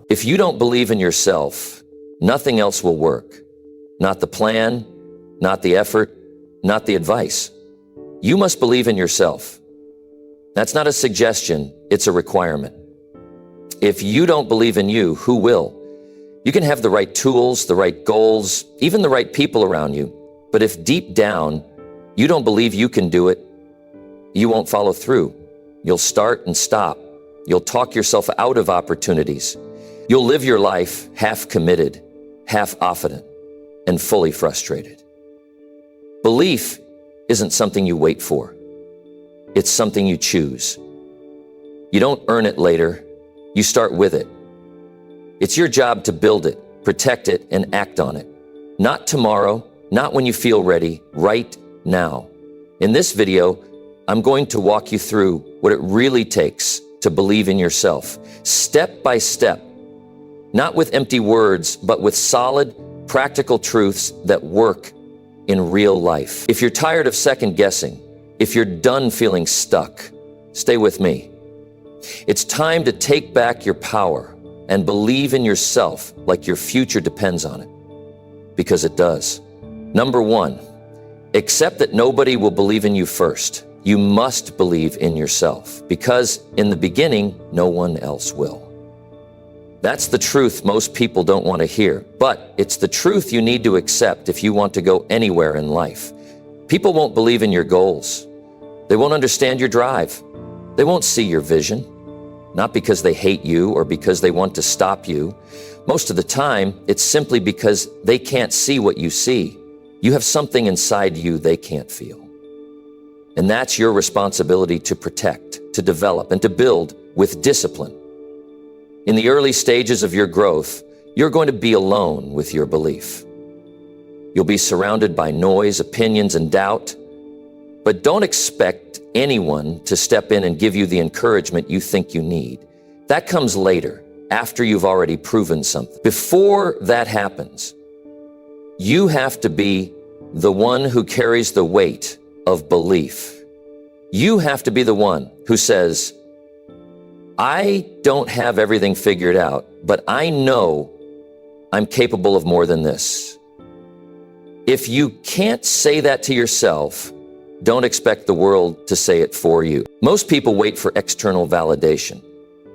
If you don't believe in yourself, nothing else will work. Not the plan, not the effort, not the advice. You must believe in yourself. That's not a suggestion, it's a requirement. If you don't believe in you, who will? You can have the right tools, the right goals, even the right people around you. But if deep down, you don't believe you can do it, you won't follow through. You'll start and stop. You'll talk yourself out of opportunities. You'll live your life half committed, half confident, and fully frustrated. Belief isn't something you wait for. It's something you choose. You don't earn it later. You start with it. It's your job to build it, protect it, and act on it. Not tomorrow, not when you feel ready, right now. In this video, I'm going to walk you through what it really takes to believe in yourself, step by step, not with empty words, but with solid, practical truths that work in real life. If you're tired of second guessing, if you're done feeling stuck, stay with me. It's time to take back your power and believe in yourself like your future depends on it, because it does. Number one, accept that nobody will believe in you first. You must believe in yourself, because in the beginning, no one else will. That's the truth most people don't want to hear, but it's the truth you need to accept if you want to go anywhere in life. People won't believe in your goals. They won't understand your drive. They won't see your vision, not because they hate you or because they want to stop you. Most of the time, it's simply because they can't see what you see. You have something inside you they can't feel. And that's your responsibility to protect, to develop, and to build with discipline. In the early stages of your growth, you're going to be alone with your belief. You'll be surrounded by noise, opinions, and doubt, but don't expect anyone to step in and give you the encouragement you think you need. That comes later, after you've already proven something. Before that happens, you have to be the one who carries the weight of belief. You have to be the one who says, I don't have everything figured out, but I know I'm capable of more than this. If you can't say that to yourself, don't expect the world to say it for you. Most people wait for external validation.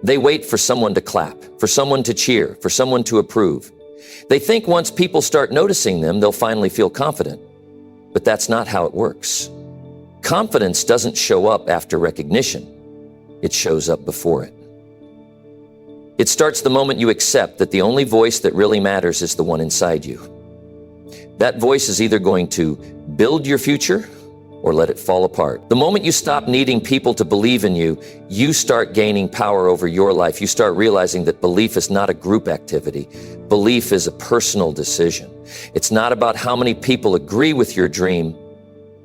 They wait for someone to clap, for someone to cheer, for someone to approve. They think once people start noticing them, they'll finally feel confident. But that's not how it works. Confidence doesn't show up after recognition. It shows up before it. It starts the moment you accept that the only voice that really matters is the one inside you. That voice is either going to build your future or let it fall apart. The moment you stop needing people to believe in you, you start gaining power over your life. You start realizing that belief is not a group activity. Belief is a personal decision. It's not about how many people agree with your dream.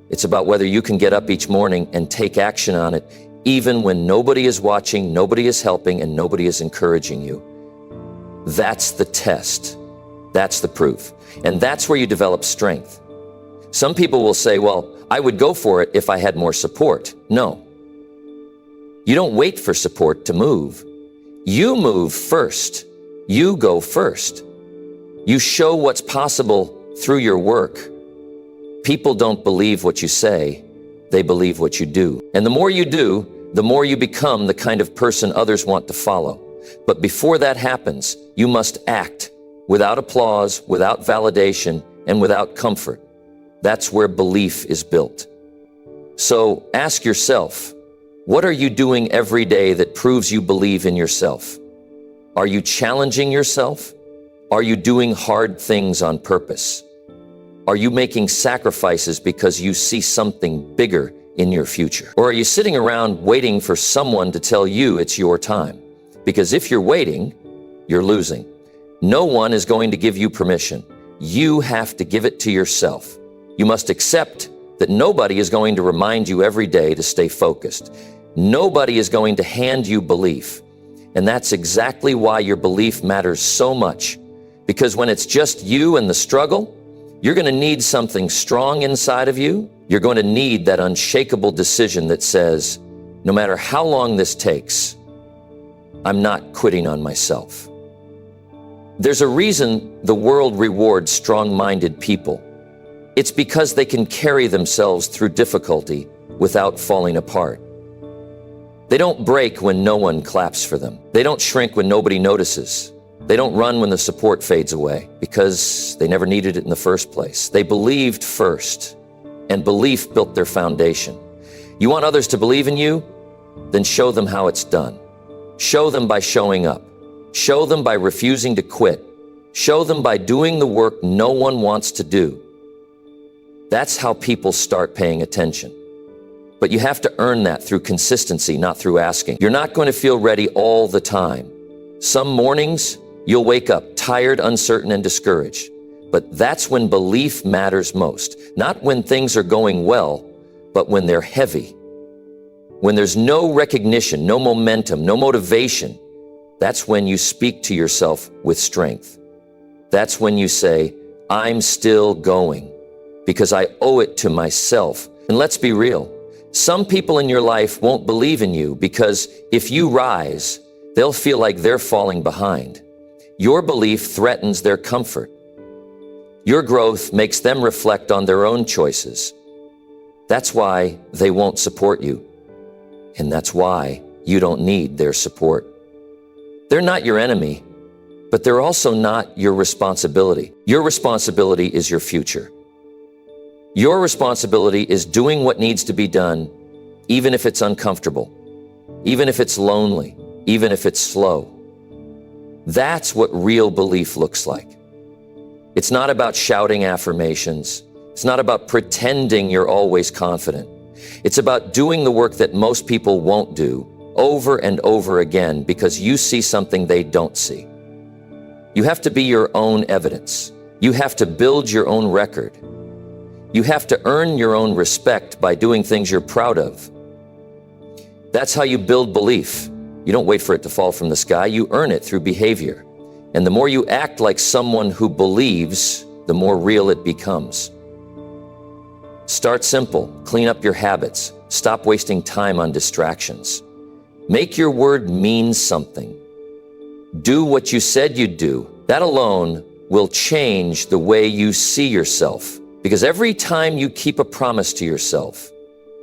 It's about whether you can get up each morning and take action on it, even when nobody is watching, nobody is helping, and nobody is encouraging you. That's the test. That's the proof. And that's where you develop strength. Some people will say, well, I would go for it if I had more support. No. You don't wait for support to move. You move first. You go first. You show what's possible through your work. People don't believe what you say. They believe what you do. And the more you do, the more you become the kind of person others want to follow. But before that happens, you must act without applause, without validation, and without comfort. That's where belief is built. So ask yourself, what are you doing every day that proves you believe in yourself? Are you challenging yourself? Are you doing hard things on purpose? Are you making sacrifices because you see something bigger in your future? Or are you sitting around waiting for someone to tell you it's your time? Because if you're waiting, you're losing. No one is going to give you permission. You have to give it to yourself. You must accept that nobody is going to remind you every day to stay focused. Nobody is going to hand you belief. And that's exactly why your belief matters so much. Because when it's just you and the struggle, you're going to need something strong inside of you. You're going to need that unshakable decision that says, no matter how long this takes, I'm not quitting on myself. There's a reason the world rewards strong-minded people. It's because they can carry themselves through difficulty without falling apart. They don't break when no one claps for them. They don't shrink when nobody notices. They don't run when the support fades away because they never needed it in the first place. They believed first, and belief built their foundation. You want others to believe in you? Then show them how it's done. Show them by showing up. Show them by refusing to quit. Show them by doing the work no one wants to do. That's how people start paying attention. But you have to earn that through consistency, not through asking. You're not going to feel ready all the time. Some mornings, you'll wake up tired, uncertain, and discouraged. But that's when belief matters most. Not when things are going well, but when they're heavy. When there's no recognition, no momentum, no motivation, that's when you speak to yourself with strength. That's when you say, I'm still going because I owe it to myself. And let's be real. Some people in your life won't believe in you because if you rise, they'll feel like they're falling behind. Your belief threatens their comfort. Your growth makes them reflect on their own choices. That's why they won't support you. And that's why you don't need their support. They're not your enemy, but they're also not your responsibility. Your responsibility is your future. Your responsibility is doing what needs to be done, even if it's uncomfortable, even if it's lonely, even if it's slow. That's what real belief looks like. It's not about shouting affirmations. It's not about pretending you're always confident. It's about doing the work that most people won't do over and over again because you see something they don't see. You have to be your own evidence. You have to build your own record. You have to earn your own respect by doing things you're proud of. That's how you build belief. You don't wait for it to fall from the sky. You earn it through behavior. And the more you act like someone who believes, the more real it becomes. Start simple. Clean up your habits. Stop wasting time on distractions. Make your word mean something. Do what you said you'd do. That alone will change the way you see yourself. Because every time you keep a promise to yourself,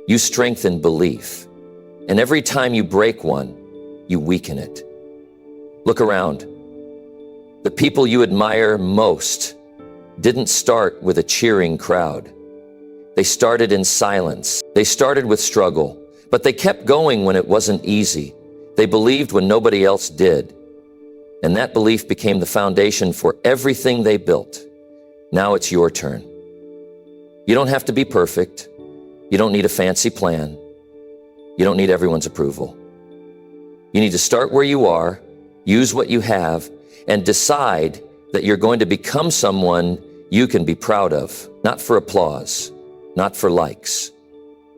you strengthen belief. And every time you break one, you weaken it. Look around. The people you admire most didn't start with a cheering crowd. They started in silence. They started with struggle, but they kept going when it wasn't easy. They believed when nobody else did. And that belief became the foundation for everything they built. Now it's your turn. You don't have to be perfect. You don't need a fancy plan. You don't need everyone's approval. You need to start where you are, use what you have, and decide that you're going to become someone you can be proud of, not for applause, not for likes,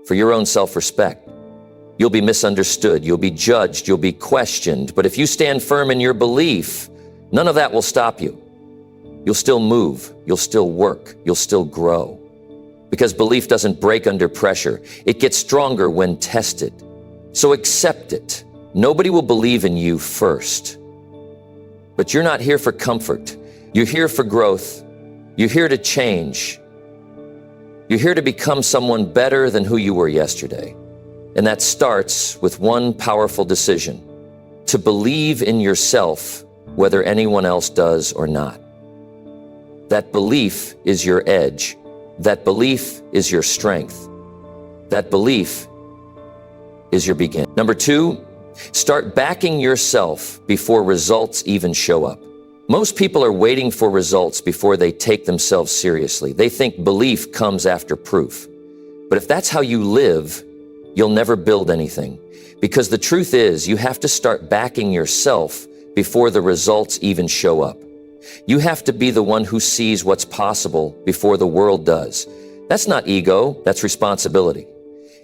for your own self-respect. You'll be misunderstood, you'll be judged, you'll be questioned, but if you stand firm in your belief, none of that will stop you. You'll still move, you'll still work, you'll still grow. Because belief doesn't break under pressure. It gets stronger when tested. So accept it. Nobody will believe in you first. But you're not here for comfort. You're here for growth. You're here to change. You're here to become someone better than who you were yesterday. And that starts with one powerful decision: to believe in yourself, whether anyone else does or not. That belief is your edge. That belief is your strength. That belief is your beginning. Number 2, start backing yourself before results even show up. Most people are waiting for results before they take themselves seriously. They think belief comes after proof. But if that's how you live, you'll never build anything. Because the truth is, you have to start backing yourself before the results even show up. You have to be the one who sees what's possible before the world does. That's not ego, that's responsibility.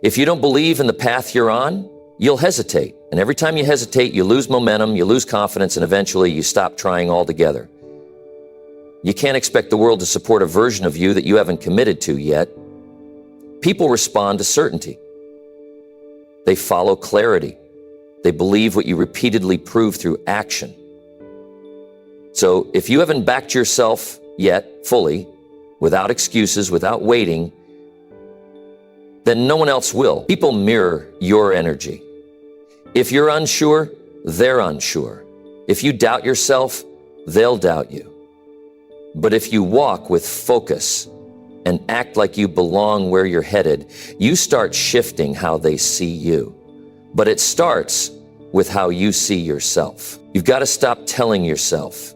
If you don't believe in the path you're on, you'll hesitate. And every time you hesitate, you lose momentum, you lose confidence, and eventually you stop trying altogether. You can't expect the world to support a version of you that you haven't committed to yet. People respond to certainty. They follow clarity. They believe what you repeatedly prove through action. So if you haven't backed yourself yet fully, without excuses, without waiting, then no one else will. People mirror your energy. If you're unsure, they're unsure. If you doubt yourself, they'll doubt you. But if you walk with focus and act like you belong where you're headed, you start shifting how they see you. But it starts with how you see yourself. You've got to stop telling yourself,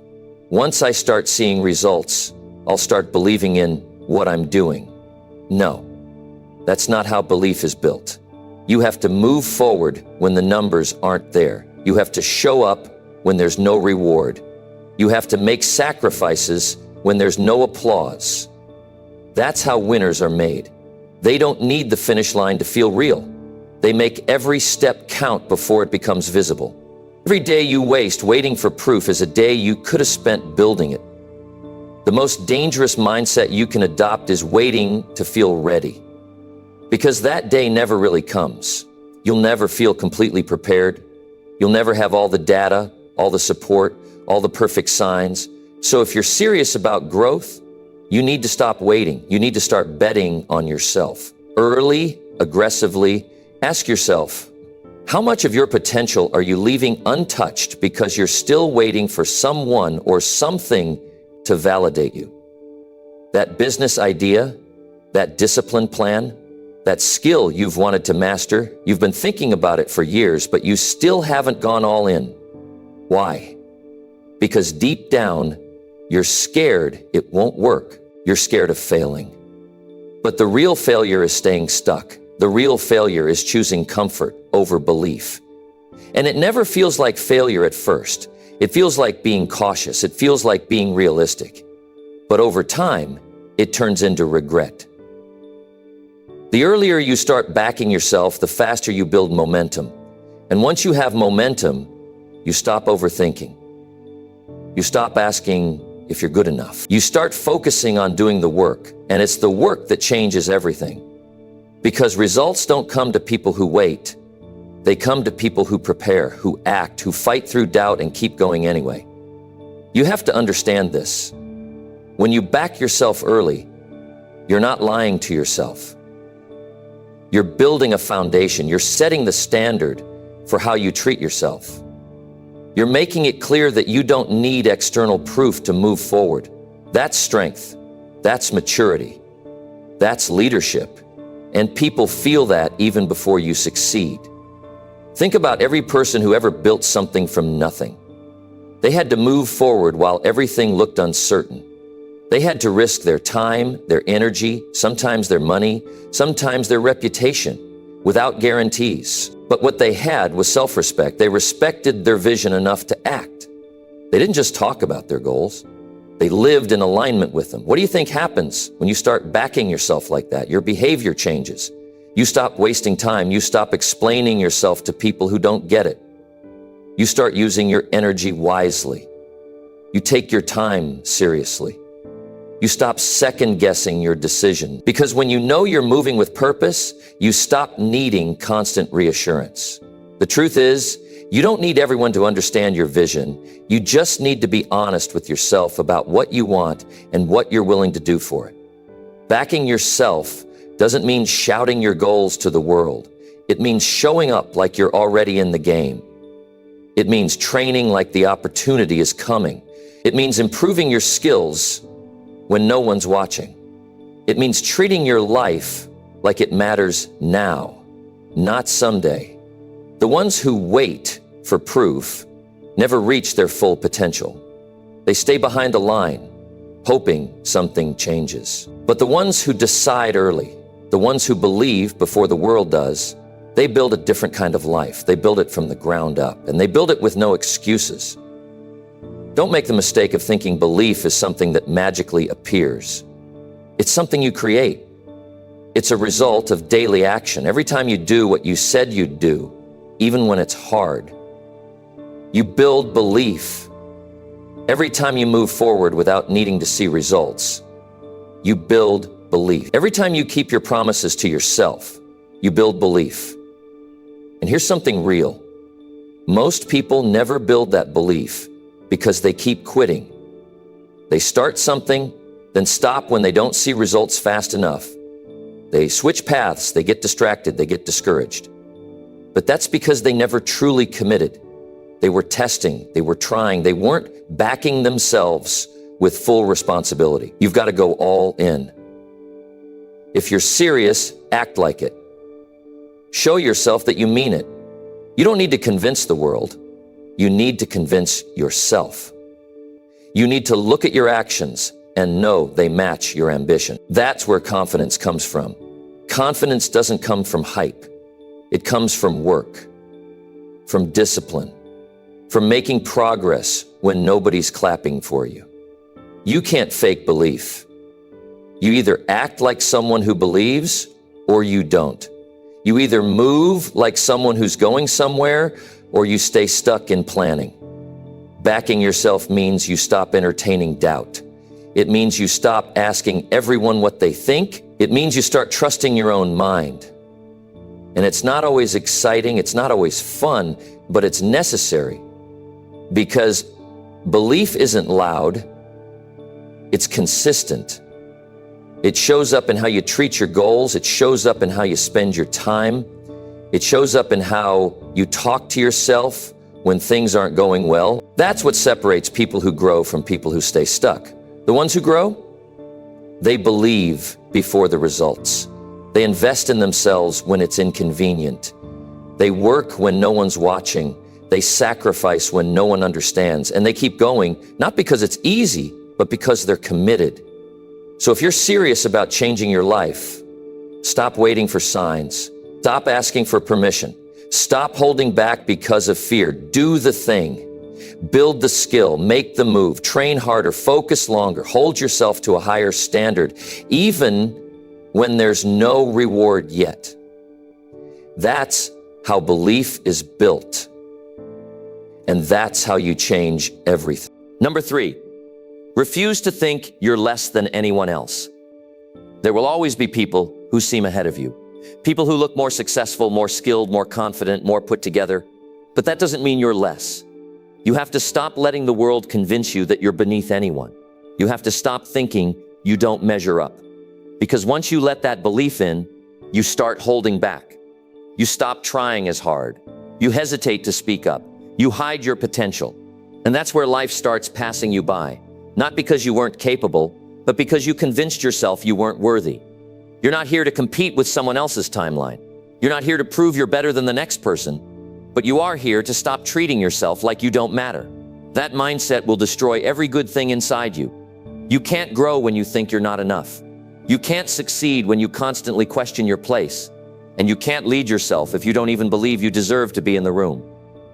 once I start seeing results, I'll start believing in what I'm doing. No, that's not how belief is built. You have to move forward when the numbers aren't there. You have to show up when there's no reward. You have to make sacrifices when there's no applause. That's how winners are made. They don't need the finish line to feel real. They make every step count before it becomes visible. Every day you waste waiting for proof is a day you could have spent building it. The most dangerous mindset you can adopt is waiting to feel ready. Because that day never really comes. You'll never feel completely prepared. You'll never have all the data, all the support, all the perfect signs. So if you're serious about growth, you need to stop waiting. You need to start betting on yourself. Early, aggressively, ask yourself, how much of your potential are you leaving untouched because you're still waiting for someone or something to validate you? That business idea, that discipline plan, that skill you've wanted to master, you've been thinking about it for years, but you still haven't gone all in. Why? Because deep down, you're scared it won't work. You're scared of failing. But the real failure is staying stuck. The real failure is choosing comfort over belief. And it never feels like failure at first. It feels like being cautious. It feels like being realistic. But over time, it turns into regret. The earlier you start backing yourself, the faster you build momentum. And once you have momentum, you stop overthinking. You stop asking if you're good enough. You start focusing on doing the work, and it's the work that changes everything. Because results don't come to people who wait. They come to people who prepare, who act, who fight through doubt and keep going anyway. You have to understand this. When you back yourself early, you're not lying to yourself. You're building a foundation. You're setting the standard for how you treat yourself. You're making it clear that you don't need external proof to move forward. That's strength. That's maturity. That's leadership. And people feel that even before you succeed. Think about every person who ever built something from nothing. They had to move forward while everything looked uncertain. They had to risk their time, their energy, sometimes their money, sometimes their reputation, without guarantees. But what they had was self-respect. They respected their vision enough to act. They didn't just talk about their goals. They lived in alignment with them. What do you think happens when you start backing yourself like that? Your behavior changes. You stop wasting time. You stop explaining yourself to people who don't get it. You start using your energy wisely. You take your time seriously. You stop second-guessing your decision. Because when you know you're moving with purpose, you stop needing constant reassurance. The truth is, you don't need everyone to understand your vision. You just need to be honest with yourself about what you want and what you're willing to do for it. Backing yourself doesn't mean shouting your goals to the world. It means showing up like you're already in the game. It means training like the opportunity is coming. It means improving your skills when no one's watching. It means treating your life like it matters now, not someday. The ones who wait for proof never reach their full potential. They stay behind the line, hoping something changes. But the ones who decide early, the ones who believe before the world does, they build a different kind of life. They build it from the ground up, and they build it with no excuses. Don't make the mistake of thinking belief is something that magically appears. It's something you create. It's a result of daily action. Every time you do what you said you'd do, even when it's hard, you build belief. Every time you move forward without needing to see results, you build belief. Every time you keep your promises to yourself, you build belief. And here's something real. Most people never build that belief because they keep quitting. They start something, then stop when they don't see results fast enough. They switch paths, they get distracted, they get discouraged. But that's because they never truly committed. They were testing, they were trying, they weren't backing themselves with full responsibility. You've got to go all in. If you're serious, act like it. Show yourself that you mean it. You don't need to convince the world. You need to convince yourself. You need to look at your actions and know they match your ambition. That's where confidence comes from. Confidence doesn't come from hype. It comes from work, from discipline, from making progress when nobody's clapping for you. You can't fake belief. You either act like someone who believes or you don't. You either move like someone who's going somewhere or you stay stuck in planning. Backing yourself means you stop entertaining doubt. It means you stop asking everyone what they think. It means you start trusting your own mind. And it's not always exciting, it's not always fun, but it's necessary. Because belief isn't loud, it's consistent. It shows up in how you treat your goals, it shows up in how you spend your time, it shows up in how you talk to yourself when things aren't going well. That's what separates people who grow from people who stay stuck. The ones who grow, they believe before the results. They invest in themselves when it's inconvenient. They work when no one's watching. They sacrifice when no one understands. And they keep going, not because it's easy, but because they're committed. So if you're serious about changing your life, stop waiting for signs. Stop asking for permission. Stop holding back because of fear. Do the thing. Build the skill, make the move, train harder, focus longer, hold yourself to a higher standard, even when there's no reward yet. That's how belief is built. And that's how you change everything. Number 3, refuse to think you're less than anyone else. There will always be people who seem ahead of you. People who look more successful, more skilled, more confident, more put together. But that doesn't mean you're less. You have to stop letting the world convince you that you're beneath anyone. You have to stop thinking you don't measure up. Because once you let that belief in, you start holding back. You stop trying as hard. You hesitate to speak up. You hide your potential. And that's where life starts passing you by. Not because you weren't capable, but because you convinced yourself you weren't worthy. You're not here to compete with someone else's timeline. You're not here to prove you're better than the next person. But you are here to stop treating yourself like you don't matter. That mindset will destroy every good thing inside you. You can't grow when you think you're not enough. You can't succeed when you constantly question your place. And you can't lead yourself if you don't even believe you deserve to be in the room.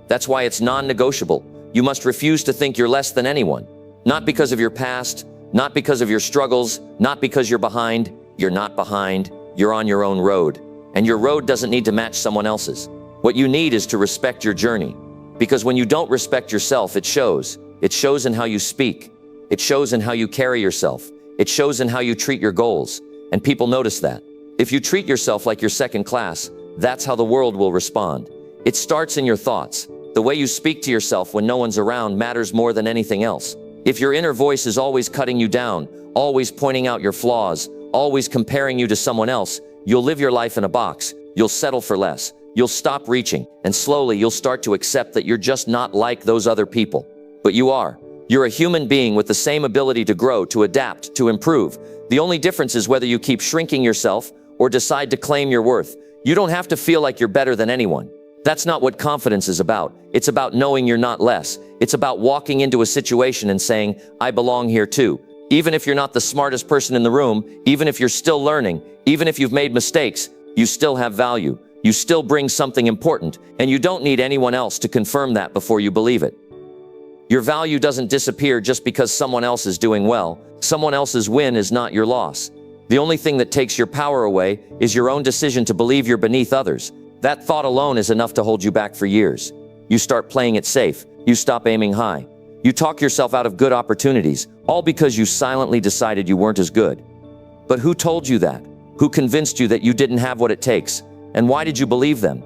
That's why it's non-negotiable. You must refuse to think you're less than anyone. Not because of your past, not because of your struggles, not because you're behind. You're not behind. You're on your own road. And your road doesn't need to match someone else's. What you need is to respect your journey. Because when you don't respect yourself, it shows. It shows in how you speak. It shows in how you carry yourself. It shows in how you treat your goals. And people notice that. If you treat yourself like you're second class, that's how the world will respond. It starts in your thoughts. The way you speak to yourself when no one's around matters more than anything else. If your inner voice is always cutting you down, always pointing out your flaws, always comparing you to someone else, you'll live your life in a box. You'll settle for less. You'll stop reaching, and slowly you'll start to accept that you're just not like those other people. But you are. You're a human being with the same ability to grow, to adapt, to improve. The only difference is whether you keep shrinking yourself or decide to claim your worth. You don't have to feel like you're better than anyone. That's not what confidence is about. It's about knowing you're not less. It's about walking into a situation and saying, I belong here too. Even if you're not the smartest person in the room, even if you're still learning, even if you've made mistakes, you still have value. You still bring something important, and you don't need anyone else to confirm that before you believe it. Your value doesn't disappear just because someone else is doing well. Someone else's win is not your loss. The only thing that takes your power away is your own decision to believe you're beneath others. That thought alone is enough to hold you back for years. You start playing it safe. You stop aiming high. You talk yourself out of good opportunities, all because you silently decided you weren't as good. But who told you that? Who convinced you that you didn't have what it takes? And why did you believe them?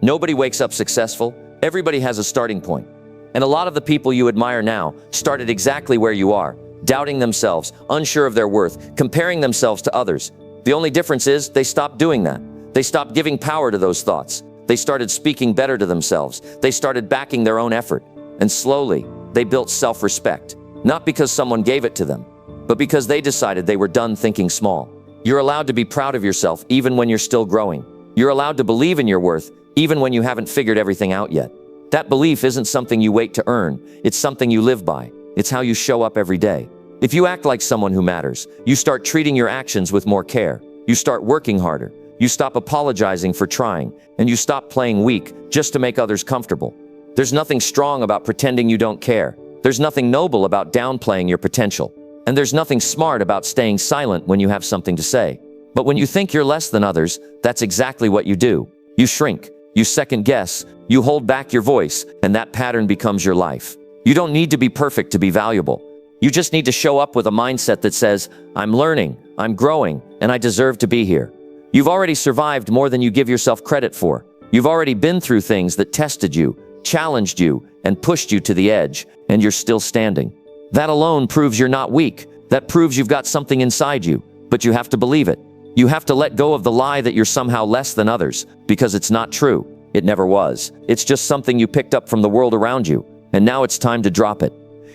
Nobody wakes up successful. Everybody has a starting point. And a lot of the people you admire now started exactly where you are, doubting themselves, unsure of their worth, comparing themselves to others. The only difference is they stopped doing that. They stopped giving power to those thoughts. They started speaking better to themselves. They started backing their own effort. And slowly, they built self-respect. Not because someone gave it to them, but because they decided they were done thinking small. You're allowed to be proud of yourself even when you're still growing. You're allowed to believe in your worth even when you haven't figured everything out yet. That belief isn't something you wait to earn. It's something you live by. It's how you show up every day. If you act like someone who matters, you start treating your actions with more care. You start working harder. You stop apologizing for trying, and you stop playing weak just to make others comfortable. There's nothing strong about pretending you don't care. There's nothing noble about downplaying your potential. And there's nothing smart about staying silent when you have something to say. But when you think you're less than others, that's exactly what you do. You shrink, you second guess, you hold back your voice, and that pattern becomes your life. You don't need to be perfect to be valuable. You just need to show up with a mindset that says, I'm learning, I'm growing, and I deserve to be here. You've already survived more than you give yourself credit for. You've already been through things that tested you, challenged you, and pushed you to the edge, and you're still standing. That alone proves you're not weak. That proves you've got something inside you, but you have to believe it. You have to let go of the lie that you're somehow less than others, because it's not true. It never was. It's just something you picked up from the world around you, and now it's time to drop it.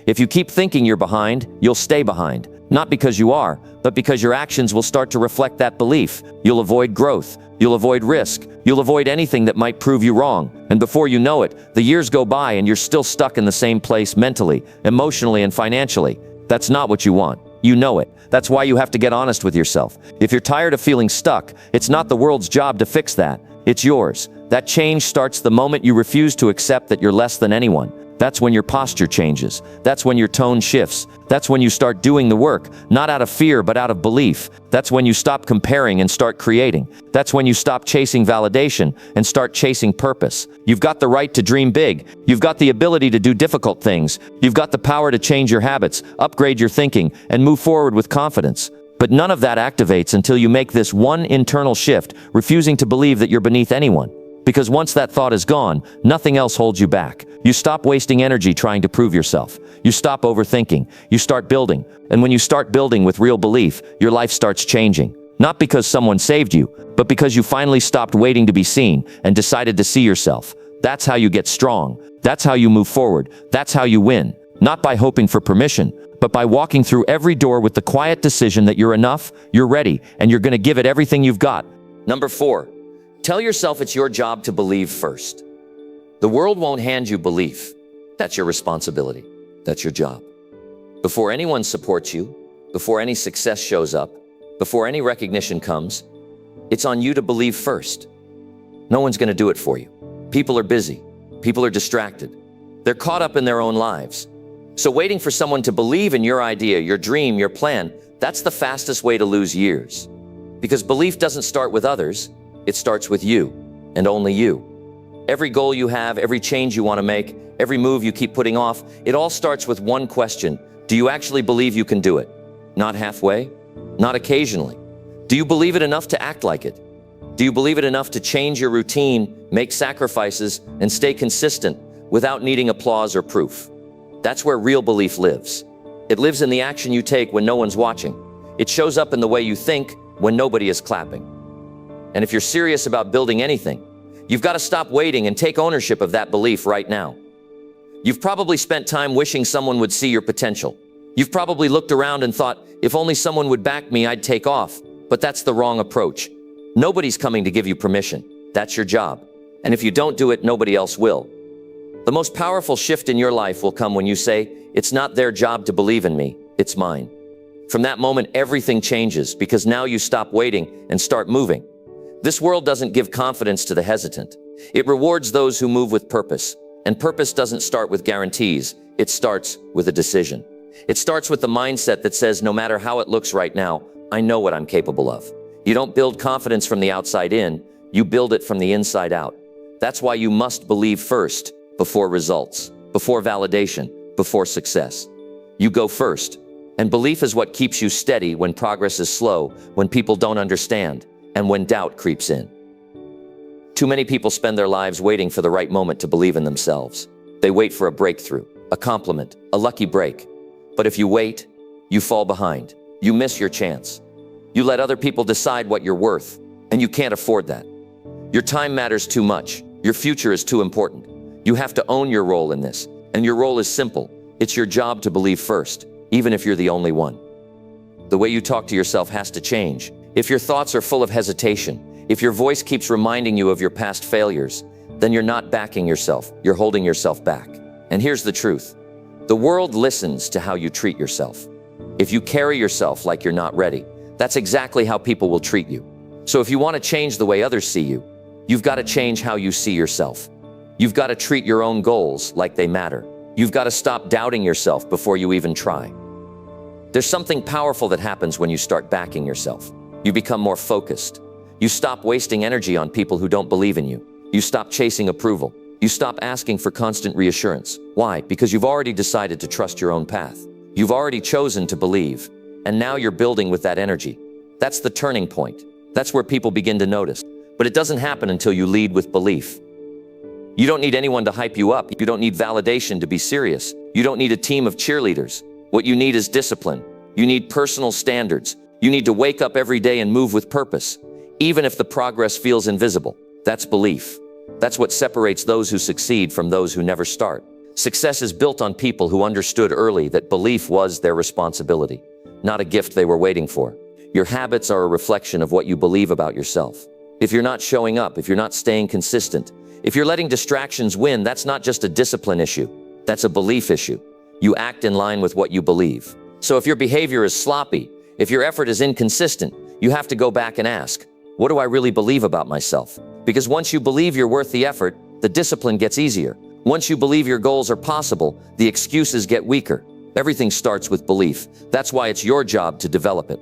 If you keep thinking you're behind, you'll stay behind. Not because you are, but because your actions will start to reflect that belief. You'll avoid growth. You'll avoid risk. You'll avoid anything that might prove you wrong. And before you know it, the years go by and you're still stuck in the same place mentally, emotionally, and financially. That's not what you want. You know it. That's why you have to get honest with yourself. If you're tired of feeling stuck, it's not the world's job to fix that. It's yours. That change starts the moment you refuse to accept that you're less than anyone. That's when your posture changes. That's when your tone shifts. That's when you start doing the work, not out of fear, but out of belief. That's when you stop comparing and start creating. That's when you stop chasing validation and start chasing purpose. You've got the right to dream big. You've got the ability to do difficult things. You've got the power to change your habits, upgrade your thinking, and move forward with confidence. But none of that activates until you make this one internal shift, refusing to believe that you're beneath anyone. Because once that thought is gone, nothing else holds you back. You stop wasting energy trying to prove yourself. You stop overthinking. You start building. And when you start building with real belief, your life starts changing. Not because someone saved you, but because you finally stopped waiting to be seen and decided to see yourself. That's how you get strong. That's how you move forward. That's how you win. Not by hoping for permission, but by walking through every door with the quiet decision that you're enough, you're ready, and you're going to give it everything you've got. Number 4. Tell yourself it's your job to believe first. The world won't hand you belief. That's your responsibility. That's your job. Before anyone supports you, before any success shows up, before any recognition comes, it's on you to believe first. No one's going to do it for you. People are busy. People are distracted. They're caught up in their own lives. So waiting for someone to believe in your idea, your dream, your plan, that's the fastest way to lose years. Because belief doesn't start with others. It starts with you, and only you. Every goal you have, every change you want to make, every move you keep putting off, it all starts with one question. Do you actually believe you can do it? Not halfway? Not occasionally? Do you believe it enough to act like it? Do you believe it enough to change your routine, make sacrifices, and stay consistent without needing applause or proof? That's where real belief lives. It lives in the action you take when no one's watching. It shows up in the way you think when nobody is clapping. And if you're serious about building anything, you've got to stop waiting and take ownership of that belief right now. You've probably spent time wishing someone would see your potential. You've probably looked around and thought, if only someone would back me, I'd take off. But that's the wrong approach. Nobody's coming to give you permission. That's your job. And if you don't do it, nobody else will. The most powerful shift in your life will come when you say, it's not their job to believe in me, it's mine. From that moment, everything changes because now you stop waiting and start moving. This world doesn't give confidence to the hesitant. It rewards those who move with purpose. And purpose doesn't start with guarantees. It starts with a decision. It starts with the mindset that says, no matter how it looks right now, I know what I'm capable of. You don't build confidence from the outside in. You build it from the inside out. That's why you must believe first, before results, before validation, before success. You go first. And belief is what keeps you steady when progress is slow, when people don't understand, and when doubt creeps in. Too many people spend their lives waiting for the right moment to believe in themselves. They wait for a breakthrough, a compliment, a lucky break. But if you wait, you fall behind. You miss your chance. You let other people decide what you're worth, and you can't afford that. Your time matters too much. Your future is too important. You have to own your role in this, and your role is simple. It's your job to believe first, even if you're the only one. The way you talk to yourself has to change. If your thoughts are full of hesitation, if your voice keeps reminding you of your past failures, then you're not backing yourself, you're holding yourself back. And here's the truth. The world listens to how you treat yourself. If you carry yourself like you're not ready, that's exactly how people will treat you. So if you want to change the way others see you, you've got to change how you see yourself. You've got to treat your own goals like they matter. You've got to stop doubting yourself before you even try. There's something powerful that happens when you start backing yourself. You become more focused. You stop wasting energy on people who don't believe in you. You stop chasing approval. You stop asking for constant reassurance. Why? Because you've already decided to trust your own path. You've already chosen to believe, and now you're building with that energy. That's the turning point. That's where people begin to notice. But it doesn't happen until you lead with belief. You don't need anyone to hype you up. You don't need validation to be serious. You don't need a team of cheerleaders. What you need is discipline. You need personal standards. You need to wake up every day and move with purpose, even if the progress feels invisible. That's belief. That's what separates those who succeed from those who never start. Success is built on people who understood early that belief was their responsibility, not a gift they were waiting for. Your habits are a reflection of what you believe about yourself. If you're not showing up, if you're not staying consistent, if you're letting distractions win, that's not just a discipline issue. That's a belief issue. You act in line with what you believe. So if your behavior is sloppy, if your effort is inconsistent, you have to go back and ask, what do I really believe about myself? Because once you believe you're worth the effort, the discipline gets easier. Once you believe your goals are possible, the excuses get weaker. Everything starts with belief. That's why it's your job to develop it.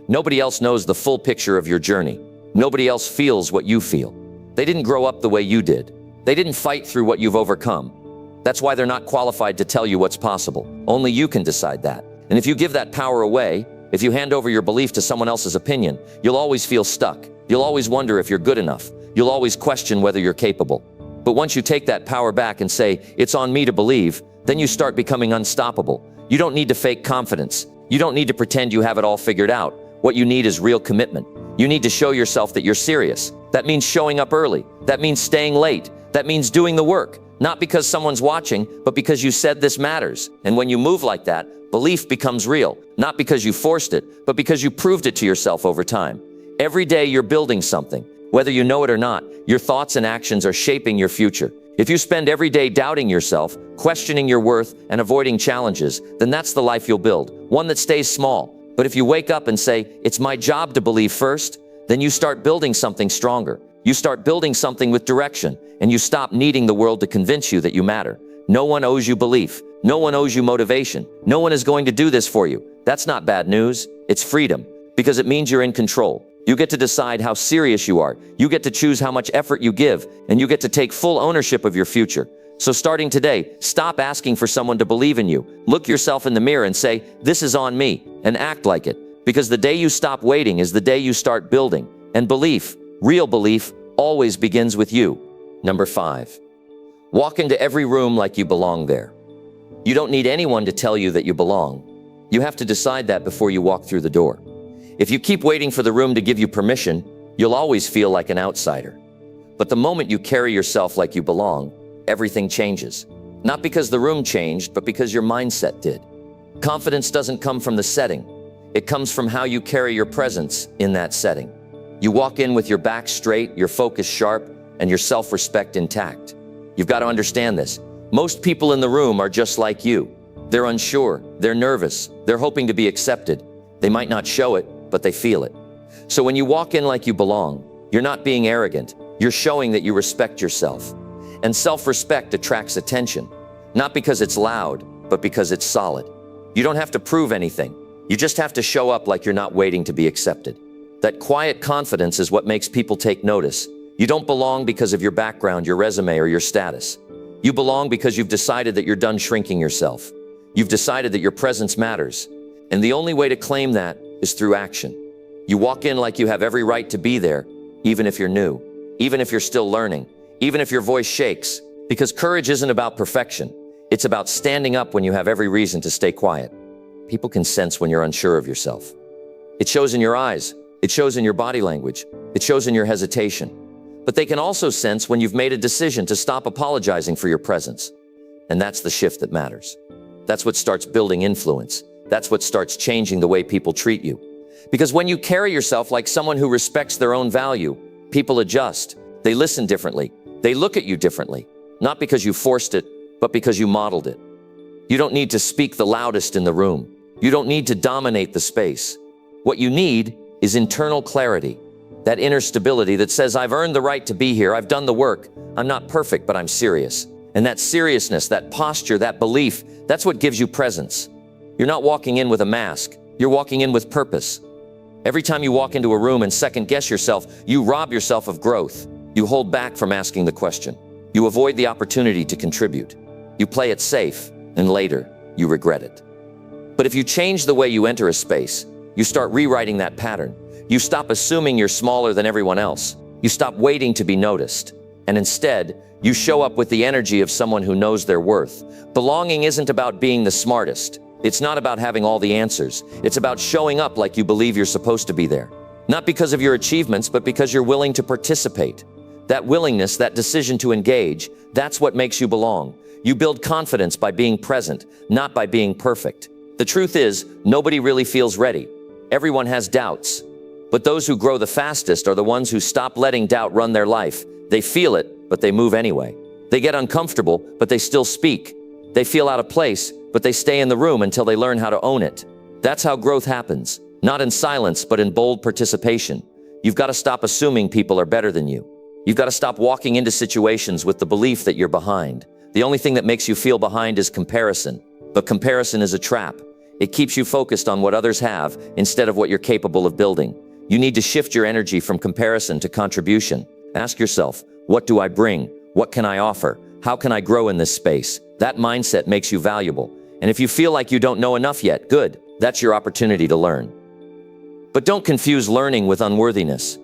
Nobody else knows the full picture of your journey. Nobody else feels what you feel. They didn't grow up the way you did. They didn't fight through what you've overcome. That's why they're not qualified to tell you what's possible. Only you can decide that. And if you give that power away, if you hand over your belief to someone else's opinion, you'll always feel stuck. You'll always wonder if you're good enough. You'll always question whether you're capable. But once you take that power back and say, it's on me to believe, then you start becoming unstoppable. You don't need to fake confidence. You don't need to pretend you have it all figured out. What you need is real commitment. You need to show yourself that you're serious. That means showing up early. That means staying late. That means doing the work. Not because someone's watching, but because you said this matters. And when you move like that, belief becomes real. Not because you forced it, but because you proved it to yourself over time. Every day you're building something. Whether you know it or not, your thoughts and actions are shaping your future. If you spend every day doubting yourself, questioning your worth, and avoiding challenges, then that's the life you'll build. One that stays small. But if you wake up and say, it's my job to believe first, then you start building something stronger. You start building something with direction, and you stop needing the world to convince you that you matter. No one owes you belief. No one owes you motivation. No one is going to do this for you. That's not bad news. It's freedom, because it means you're in control. You get to decide how serious you are. You get to choose how much effort you give, and you get to take full ownership of your future. So starting today, stop asking for someone to believe in you. Look yourself in the mirror and say, this is on me, and act like it. Because the day you stop waiting is the day you start building. And belief, real belief, always begins with you. Number 5, walk into every room like you belong there. You don't need anyone to tell you that you belong. You have to decide that before you walk through the door. If you keep waiting for the room to give you permission, you'll always feel like an outsider. But the moment you carry yourself like you belong, everything changes. Not because the room changed, but because your mindset did. Confidence doesn't come from the setting. It comes from how you carry your presence in that setting. You walk in with your back straight, your focus sharp, and your self-respect intact. You've got to understand this. Most people in the room are just like you. They're unsure, they're nervous, they're hoping to be accepted. They might not show it, but they feel it. So when you walk in like you belong, you're not being arrogant. You're showing that you respect yourself. And self-respect attracts attention, not because it's loud, but because it's solid. You don't have to prove anything. You just have to show up like you're not waiting to be accepted. That quiet confidence is what makes people take notice. You don't belong because of your background, your resume, or your status. You belong because you've decided that you're done shrinking yourself. You've decided that your presence matters. And the only way to claim that is through action. You walk in like you have every right to be there, even if you're new. even if you're still learning, even if your voice shakes, because courage isn't about perfection. It's about standing up when you have every reason to stay quiet. People can sense when you're unsure of yourself. It shows in your eyes. It shows in your body language. It shows in your hesitation. But they can also sense when you've made a decision to stop apologizing for your presence. And that's the shift that matters. That's what starts building influence. That's what starts changing the way people treat you. Because when you carry yourself like someone who respects their own value, people adjust. They listen differently. They look at you differently. Not because you forced it, but because you modeled it. You don't need to speak the loudest in the room. You don't need to dominate the space. What you need is internal clarity. That inner stability that says, I've earned the right to be here. I've done the work. I'm not perfect, but I'm serious. And that seriousness, that posture, that belief, that's what gives you presence. You're not walking in with a mask. You're walking in with purpose. Every time you walk into a room and second guess yourself, you rob yourself of growth. You hold back from asking the question. You avoid the opportunity to contribute. You play it safe, and later, you regret it. But if you change the way you enter a space, you start rewriting that pattern. You stop assuming you're smaller than everyone else. You stop waiting to be noticed. And instead, you show up with the energy of someone who knows their worth. Belonging isn't about being the smartest. It's not about having all the answers. It's about showing up like you believe you're supposed to be there. Not because of your achievements, but because you're willing to participate. That willingness, that decision to engage, that's what makes you belong. You build confidence by being present, not by being perfect. The truth is, nobody really feels ready. Everyone has doubts. But those who grow the fastest are the ones who stop letting doubt run their life. They feel it, but they move anyway. They get uncomfortable, but they still speak. They feel out of place, but they stay in the room until they learn how to own it. That's how growth happens. Not in silence, but in bold participation. You've got to stop assuming people are better than you. You've got to stop walking into situations with the belief that you're behind. The only thing that makes you feel behind is comparison. But comparison is a trap. It keeps you focused on what others have instead of what you're capable of building. You need to shift your energy from comparison to contribution. Ask yourself, what do I bring? What can I offer? How can I grow in this space? That mindset makes you valuable. And if you feel like you don't know enough yet, good. That's your opportunity to learn. But don't confuse learning with unworthiness.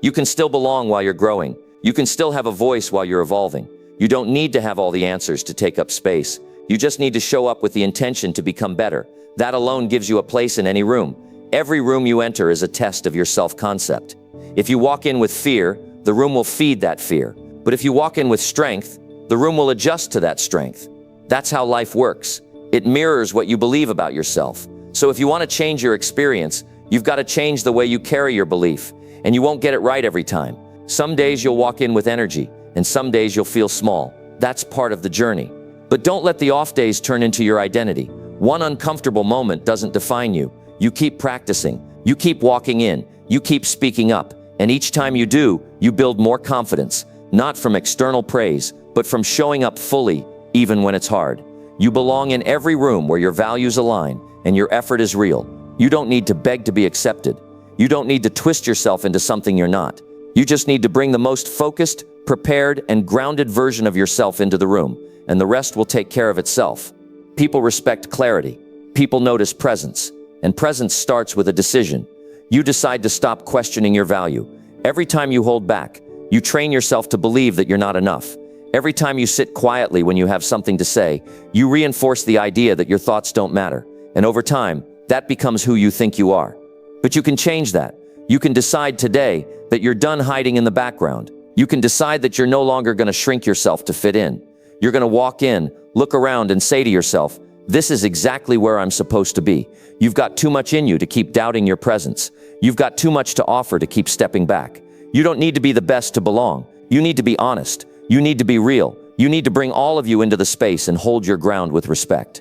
You can still belong while you're growing. You can still have a voice while you're evolving. You don't need to have all the answers to take up space. You just need to show up with the intention to become better. That alone gives you a place in any room. Every room you enter is a test of your self-concept. If you walk in with fear, the room will feed that fear. But if you walk in with strength, the room will adjust to that strength. That's how life works. It mirrors what you believe about yourself. So if you want to change your experience, you've got to change the way you carry your belief. And you won't get it right every time. Some days you'll walk in with energy, and some days you'll feel small. That's part of the journey. But don't let the off days turn into your identity. One uncomfortable moment doesn't define you. You keep practicing. You keep walking in. You keep speaking up. And each time you do, you build more confidence. Not from external praise, but from showing up fully, even when it's hard. You belong in every room where your values align and your effort is real. You don't need to beg to be accepted. You don't need to twist yourself into something you're not. You just need to bring the most focused, prepared, and grounded version of yourself into the room, and the rest will take care of itself. People respect clarity. People notice presence. And presence starts with a decision. You decide to stop questioning your value. Every time you hold back, you train yourself to believe that you're not enough. Every time you sit quietly when you have something to say, you reinforce the idea that your thoughts don't matter. And over time, that becomes who you think you are. But you can change that. You can decide today that you're done hiding in the background. You can decide that you're no longer going to shrink yourself to fit in. You're going to walk in, look around, and say to yourself, this is exactly where I'm supposed to be. You've got too much in you to keep doubting your presence. You've got too much to offer to keep stepping back. You don't need to be the best to belong. You need to be honest. You need to be real. You need to bring all of you into the space and hold your ground with respect.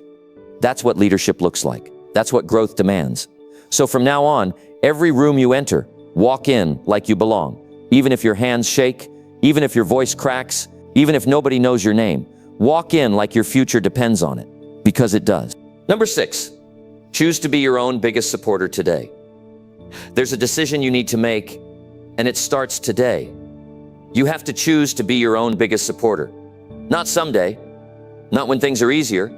That's what leadership looks like. That's what growth demands. So from now on, every room you enter, walk in like you belong. Even if your hands shake, even if your voice cracks, even if nobody knows your name, walk in like your future depends on it, because it does. Number 6, choose to be your own biggest supporter today. There's a decision you need to make, and it starts today. You have to choose to be your own biggest supporter. Not someday, not when things are easier,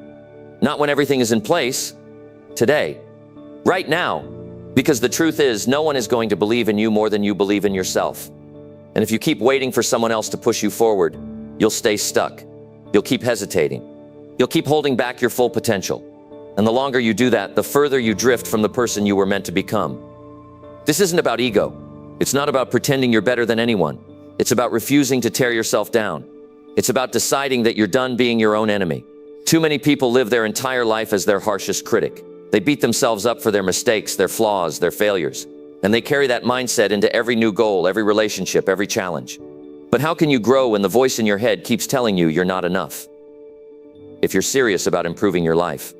not when everything is in place. Today, right now, because the truth is, no one is going to believe in you more than you believe in yourself. And if you keep waiting for someone else to push you forward, you'll stay stuck. You'll keep hesitating. You'll keep holding back your full potential. And the longer you do that, the further you drift from the person you were meant to become. This isn't about ego. It's not about pretending you're better than anyone. It's about refusing to tear yourself down. It's about deciding that you're done being your own enemy. Too many people live their entire life as their harshest critic. They beat themselves up for their mistakes, their flaws, their failures. And they carry that mindset into every new goal, every relationship, every challenge. But how can you grow when the voice in your head keeps telling you you're not enough? If you're serious about improving your life,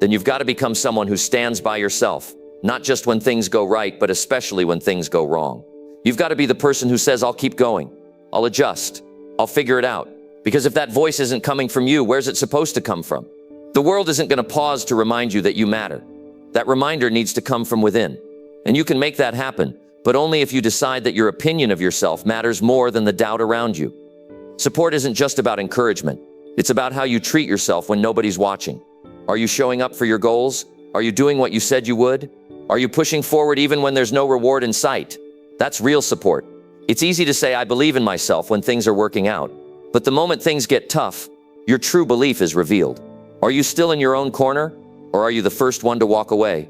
then you've got to become someone who stands by yourself, not just when things go right, but especially when things go wrong. You've got to be the person who says, I'll keep going, I'll adjust, I'll figure it out. Because if that voice isn't coming from you, where's it supposed to come from? The world isn't going to pause to remind you that you matter. That reminder needs to come from within. And you can make that happen, but only if you decide that your opinion of yourself matters more than the doubt around you. Support isn't just about encouragement. It's about how you treat yourself when nobody's watching. Are you showing up for your goals? Are you doing what you said you would? Are you pushing forward even when there's no reward in sight? That's real support. It's easy to say, I believe in myself when things are working out. But the moment things get tough, your true belief is revealed. Are you still in your own corner? Or are you the first one to walk away?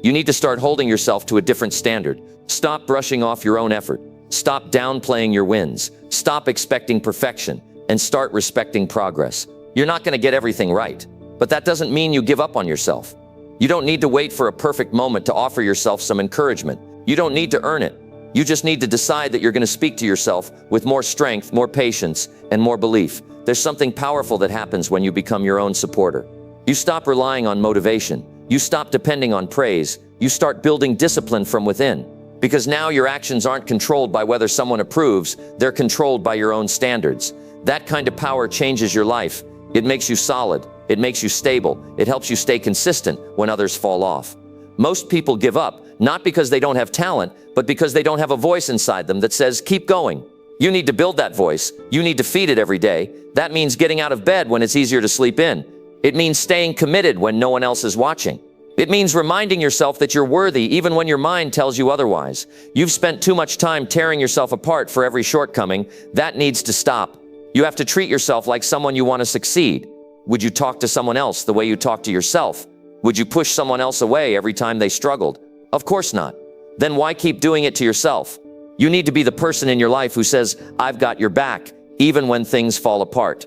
You need to start holding yourself to a different standard. Stop brushing off your own effort. Stop downplaying your wins. Stop expecting perfection and start respecting progress. You're not going to get everything right, but that doesn't mean you give up on yourself. You don't need to wait for a perfect moment to offer yourself some encouragement. You don't need to earn it. You just need to decide that you're going to speak to yourself with more strength, more patience, and more belief. There's something powerful that happens when you become your own supporter. You stop relying on motivation. You stop depending on praise. You start building discipline from within. Because now your actions aren't controlled by whether someone approves, they're controlled by your own standards. That kind of power changes your life. It makes you solid. It makes you stable. It helps you stay consistent when others fall off. Most people give up, not because they don't have talent, but because they don't have a voice inside them that says, keep going. You need to build that voice. You need to feed it every day. That means getting out of bed when it's easier to sleep in. It means staying committed when no one else is watching. It means reminding yourself that you're worthy even when your mind tells you otherwise. You've spent too much time tearing yourself apart for every shortcoming. That needs to stop. You have to treat yourself like someone you want to succeed. Would you talk to someone else the way you talk to yourself? Would you push someone else away every time they struggled? Of course not. Then why keep doing it to yourself? You need to be the person in your life who says, I've got your back, even when things fall apart.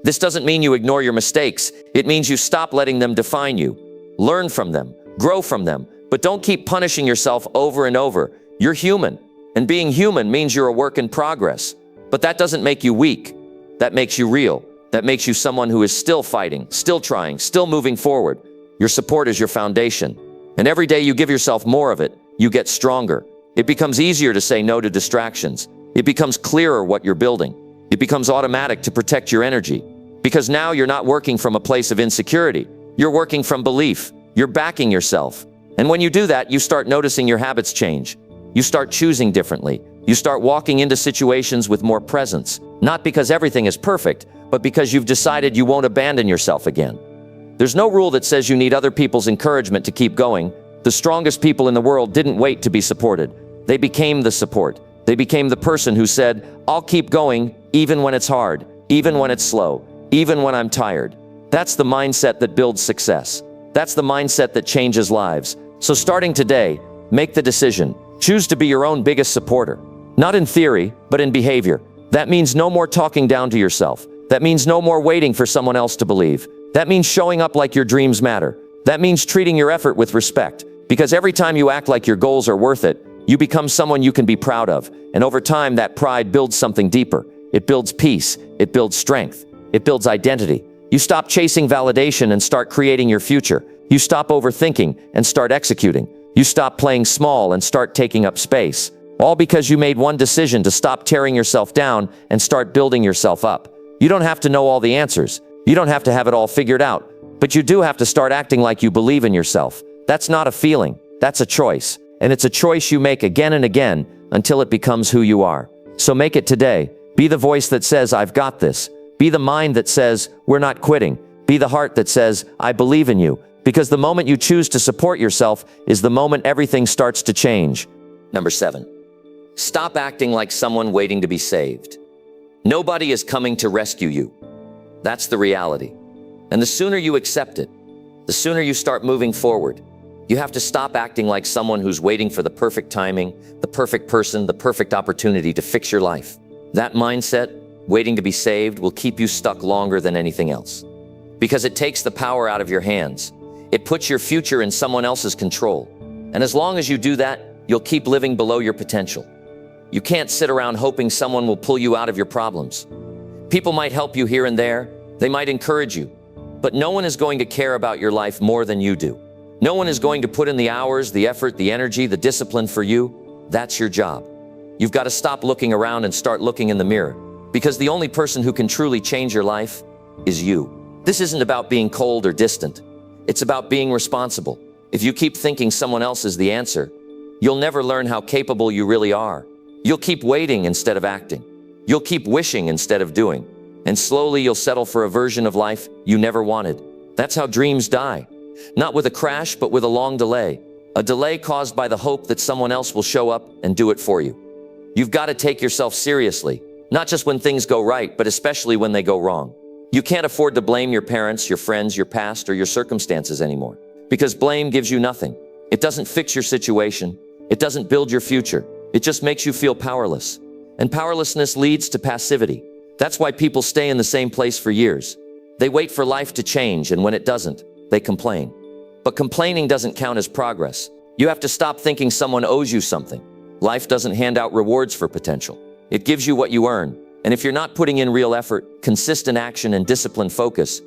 This doesn't mean you ignore your mistakes. It means you stop letting them define you. Learn from them, grow from them, but don't keep punishing yourself over and over. You're human, and being human means you're a work in progress. But that doesn't make you weak. That makes you real. That makes you someone who is still fighting, still trying, still moving forward. Your support is your foundation. And every day you give yourself more of it, you get stronger. It becomes easier to say no to distractions. It becomes clearer what you're building. It becomes automatic to protect your energy. Because now you're not working from a place of insecurity. You're working from belief. You're backing yourself. And when you do that, you start noticing your habits change. You start choosing differently. You start walking into situations with more presence. Not because everything is perfect, but because you've decided you won't abandon yourself again. There's no rule that says you need other people's encouragement to keep going. The strongest people in the world didn't wait to be supported. They became the support. They became the person who said, I'll keep going even when it's hard, even when it's slow, even when I'm tired. That's the mindset that builds success. That's the mindset that changes lives. So starting today, make the decision. Choose to be your own biggest supporter. Not in theory, but in behavior. That means no more talking down to yourself. That means no more waiting for someone else to believe. That means showing up like your dreams matter. That means treating your effort with respect. Because every time you act like your goals are worth it, you become someone you can be proud of. And over time, that pride builds something deeper. It builds peace. It builds strength. It builds identity. You stop chasing validation and start creating your future. You stop overthinking and start executing. You stop playing small and start taking up space. All because you made one decision to stop tearing yourself down and start building yourself up. You don't have to know all the answers. You don't have to have it all figured out. But you do have to start acting like you believe in yourself. That's not a feeling. That's a choice. And it's a choice you make again and again until it becomes who you are. So make it today. Be the voice that says, I've got this. Be the mind that says, we're not quitting. Be the heart that says, I believe in you. Because the moment you choose to support yourself is the moment everything starts to change. Number 7, Stop acting like someone waiting to be saved. Nobody is coming to rescue you. That's the reality. And the sooner you accept it, the sooner you start moving forward. You have to stop acting like someone who's waiting for the perfect timing, the perfect person, the perfect opportunity to fix your life. That mindset, waiting to be saved, will keep you stuck longer than anything else. Because it takes the power out of your hands. It puts your future in someone else's control. And as long as you do that, you'll keep living below your potential. You can't sit around hoping someone will pull you out of your problems. People might help you here and there. They might encourage you. But no one is going to care about your life more than you do. No one is going to put in the hours, the effort, the energy, the discipline for you. That's your job. You've got to stop looking around and start looking in the mirror. Because the only person who can truly change your life is you. This isn't about being cold or distant. It's about being responsible. If you keep thinking someone else is the answer, you'll never learn how capable you really are. You'll keep waiting instead of acting. You'll keep wishing instead of doing. And slowly you'll settle for a version of life you never wanted. That's how dreams die. Not with a crash, but with a long delay. A delay caused by the hope that someone else will show up and do it for you. You've got to take yourself seriously, not just when things go right, but especially when they go wrong. You can't afford to blame your parents, your friends, your past, or your circumstances anymore. Because blame gives you nothing. It doesn't fix your situation. It doesn't build your future. It just makes you feel powerless. And powerlessness leads to passivity. That's why people stay in the same place for years. They wait for life to change, and when it doesn't, they complain. But complaining doesn't count as progress. You have to stop thinking someone owes you something. Life doesn't hand out rewards for potential. It gives you what you earn. And if you're not putting in real effort, consistent action, and disciplined focus,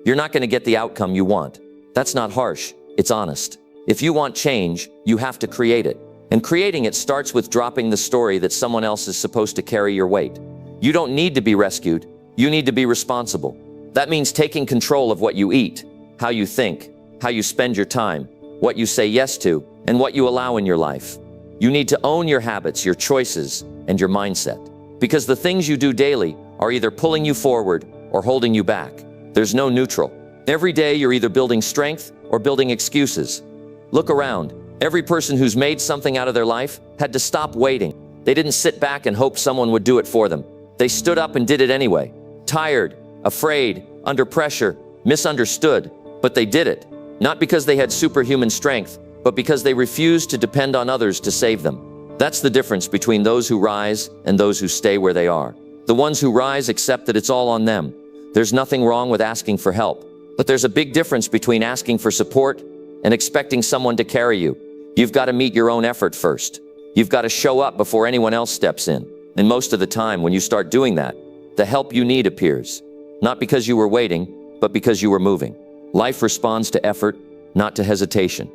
you're not going to get the outcome you want. That's not harsh. It's honest. If you want change, you have to create it. And creating it starts with dropping the story that someone else is supposed to carry your weight. You don't need to be rescued. You need to be responsible. That means taking control of what you eat, how you think, how you spend your time, what you say yes to, and what you allow in your life. You need to own your habits, your choices, and your mindset. Because the things you do daily are either pulling you forward or holding you back. There's no neutral. Every day you're either building strength or building excuses. Look around. Every person who's made something out of their life had to stop waiting. They didn't sit back and hope someone would do it for them. They stood up and did it anyway. Tired, afraid, under pressure, misunderstood, but they did it. Not because they had superhuman strength, but because they refused to depend on others to save them. That's the difference between those who rise and those who stay where they are. The ones who rise accept that it's all on them. There's nothing wrong with asking for help, but there's a big difference between asking for support and expecting someone to carry you. You've got to meet your own effort first. You've got to show up before anyone else steps in. And most of the time, when you start doing that, the help you need appears. Not because you were waiting, but because you were moving. Life responds to effort, not to hesitation.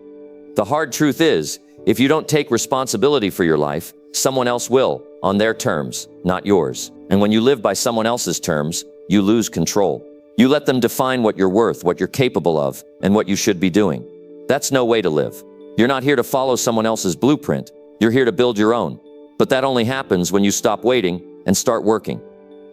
The hard truth is, if you don't take responsibility for your life, someone else will, on their terms, not yours. And when you live by someone else's terms, you lose control. You let them define what you're worth, what you're capable of, and what you should be doing. That's no way to live. You're not here to follow someone else's blueprint. You're here to build your own. But that only happens when you stop waiting and start working.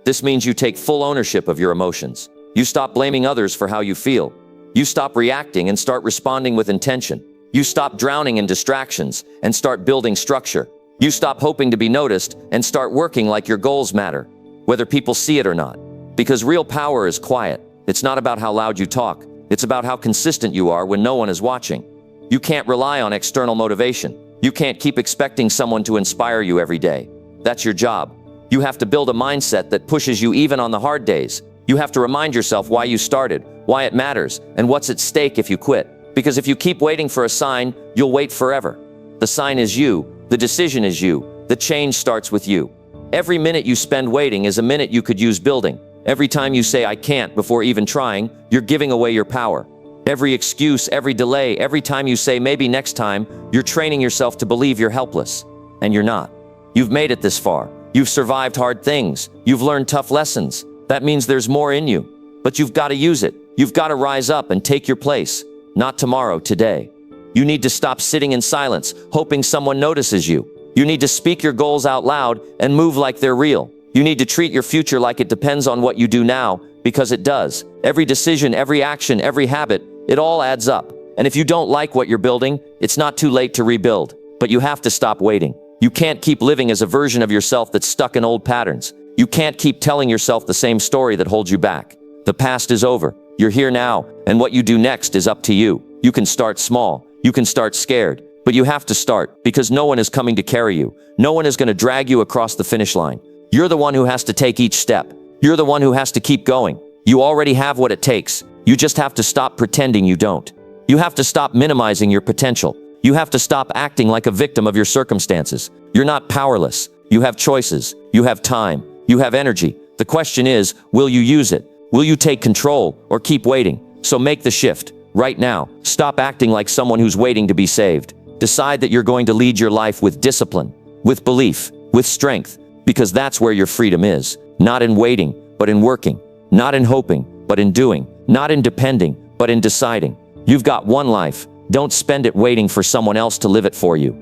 This means you take full ownership of your emotions. You stop blaming others for how you feel. You stop reacting and start responding with intention. You stop drowning in distractions and start building structure. You stop hoping to be noticed and start working like your goals matter, whether people see it or not. Because real power is quiet. It's not about how loud you talk. It's about how consistent you are when no one is watching. You can't rely on external motivation. You can't keep expecting someone to inspire you every day. That's your job. You have to build a mindset that pushes you even on the hard days. You have to remind yourself why you started, why it matters, and what's at stake if you quit. Because if you keep waiting for a sign, you'll wait forever. The sign is you. The decision is you. The change starts with you. Every minute you spend waiting is a minute you could use building. Every time you say, "I can't," before even trying, you're giving away your power. Every excuse, every delay, every time you say, "Maybe next time," you're training yourself to believe you're helpless. And you're not. You've made it this far. You've survived hard things. You've learned tough lessons. That means there's more in you. But you've got to use it. You've got to rise up and take your place. Not tomorrow, today. You need to stop sitting in silence, hoping someone notices you. You need to speak your goals out loud and move like they're real. You need to treat your future like it depends on what you do now, because it does. Every decision, every action, every habit, it all adds up. And if you don't like what you're building, it's not too late to rebuild. But you have to stop waiting. You can't keep living as a version of yourself that's stuck in old patterns. You can't keep telling yourself the same story that holds you back. The past is over. You're here now, and what you do next is up to you. You can start small. You can start scared. But you have to start, because no one is coming to carry you. No one is going to drag you across the finish line. You're the one who has to take each step. You're the one who has to keep going. You already have what it takes. You just have to stop pretending you don't. You have to stop minimizing your potential. You have to stop acting like a victim of your circumstances. You're not powerless. You have choices. You have time. You have energy. The question is, will you use it? Will you take control or keep waiting? So make the shift right now. Stop acting like someone who's waiting to be saved. Decide that you're going to lead your life with discipline, with belief, with strength, because that's where your freedom is. Not in waiting, but in working. Not in hoping, but in doing. Not in depending, but in deciding. You've got one life. Don't spend it waiting for someone else to live it for you.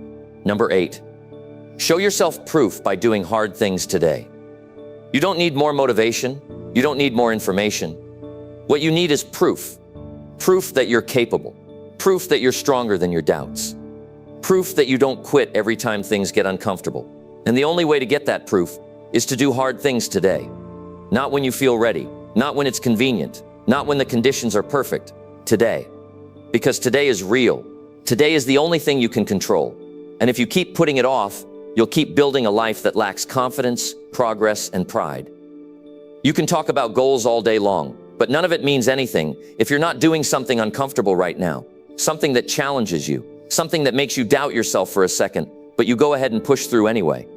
Number 8. Show yourself proof by doing hard things today. You don't need more motivation. You don't need more information. What you need is proof. Proof that you're capable. Proof that you're stronger than your doubts. Proof that you don't quit every time things get uncomfortable. And the only way to get that proof is to do hard things today. Not when you feel ready. Not when it's convenient. Not when the conditions are perfect. Today. Because today is real. Today is the only thing you can control. And if you keep putting it off, you'll keep building a life that lacks confidence, progress, and pride. You can talk about goals all day long, but none of it means anything if you're not doing something uncomfortable right now, something that challenges you, something that makes you doubt yourself for a second, but you go ahead and push through anyway.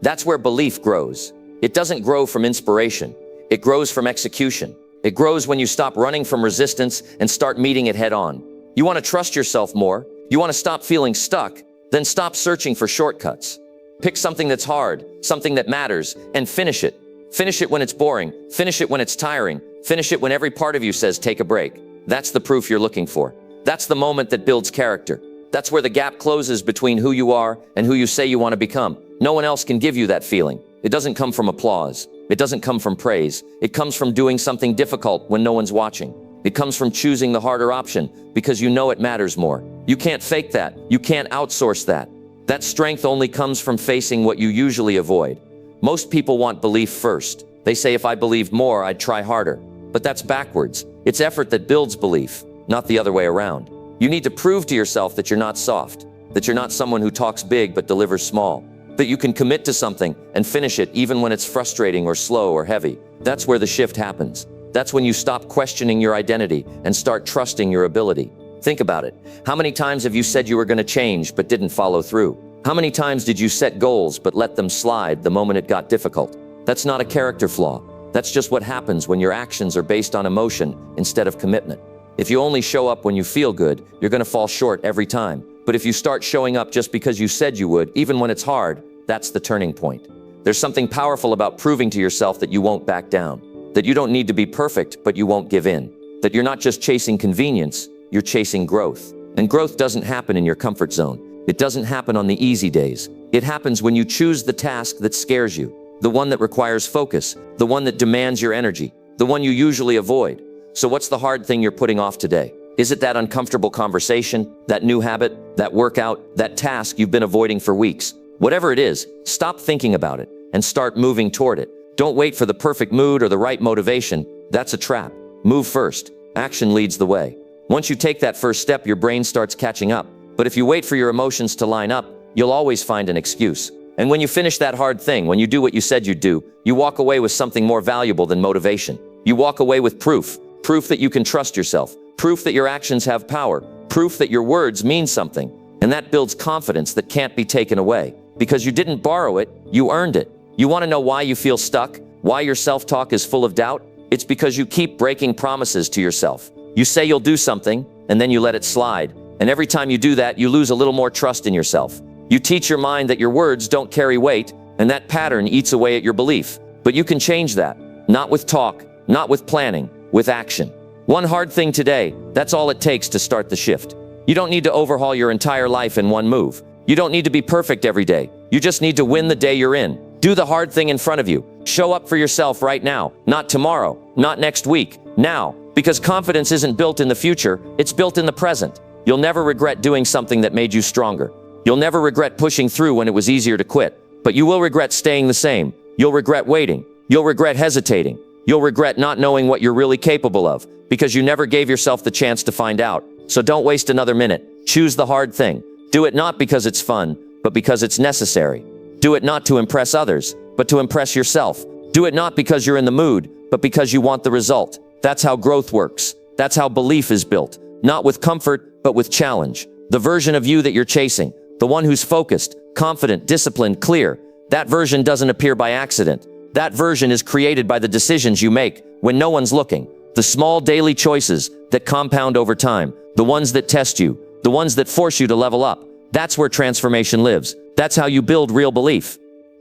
That's where belief grows. It doesn't grow from inspiration. It grows from execution. It grows when you stop running from resistance and start meeting it head on. You want to trust yourself more. You want to stop feeling stuck. Then stop searching for shortcuts. Pick something that's hard, something that matters, and finish it. Finish it when it's boring. Finish it when it's tiring. Finish it when every part of you says take a break. That's the proof you're looking for. That's the moment that builds character. That's where the gap closes between who you are and who you say you want to become. No one else can give you that feeling. It doesn't come from applause. It doesn't come from praise. It comes from doing something difficult when no one's watching. It comes from choosing the harder option because you know it matters more. You can't fake that. You can't outsource that. That strength only comes from facing what you usually avoid. Most people want belief first. They say if I believed more, I'd try harder. But that's backwards. It's effort that builds belief, not the other way around. You need to prove to yourself that you're not soft, that you're not someone who talks big but delivers small, that you can commit to something and finish it even when it's frustrating or slow or heavy. That's where the shift happens. That's when you stop questioning your identity and start trusting your ability. Think about it. How many times have you said you were going to change but didn't follow through? How many times did you set goals but let them slide the moment it got difficult? That's not a character flaw. That's just what happens when your actions are based on emotion instead of commitment. If you only show up when you feel good, you're going to fall short every time. But if you start showing up just because you said you would, even when it's hard, that's the turning point. There's something powerful about proving to yourself that you won't back down. That you don't need to be perfect, but you won't give in. That you're not just chasing convenience, you're chasing growth. And growth doesn't happen in your comfort zone. It doesn't happen on the easy days. It happens when you choose the task that scares you, the one that requires focus, the one that demands your energy, the one you usually avoid. So what's the hard thing you're putting off today? Is it that uncomfortable conversation, that new habit, that workout, that task you've been avoiding for weeks? Whatever it is, stop thinking about it and start moving toward it. Don't wait for the perfect mood or the right motivation. That's a trap. Move first. Action leads the way. Once you take that first step, your brain starts catching up. But if you wait for your emotions to line up, you'll always find an excuse. And when you finish that hard thing, when you do what you said you'd do, you walk away with something more valuable than motivation. You walk away with proof. Proof that you can trust yourself. Proof that your actions have power. Proof that your words mean something. And that builds confidence that can't be taken away. Because you didn't borrow it, you earned it. You want to know why you feel stuck? Why your self-talk is full of doubt? It's because you keep breaking promises to yourself. You say you'll do something, and then you let it slide. And every time you do that, you lose a little more trust in yourself. You teach your mind that your words don't carry weight, and that pattern eats away at your belief. But you can change that. Not with talk, not with planning, with action. One hard thing today, that's all it takes to start the shift. You don't need to overhaul your entire life in one move. You don't need to be perfect every day. You just need to win the day you're in. Do the hard thing in front of you. Show up for yourself right now, not tomorrow, not next week, now. Because confidence isn't built in the future, it's built in the present. You'll never regret doing something that made you stronger. You'll never regret pushing through when it was easier to quit, but you will regret staying the same. You'll regret waiting. You'll regret hesitating. You'll regret not knowing what you're really capable of, because you never gave yourself the chance to find out. So don't waste another minute. Choose the hard thing. Do it not because it's fun, but because it's necessary. Do it not to impress others, but to impress yourself. Do it not because you're in the mood, but because you want the result. That's how growth works. That's how belief is built. Not with comfort, but with challenge. The version of you that you're chasing, the one who's focused, confident, disciplined, clear, that version doesn't appear by accident. That version is created by the decisions you make when no one's looking. The small daily choices that compound over time, the ones that test you, the ones that force you to level up. That's where transformation lives. That's how you build real belief.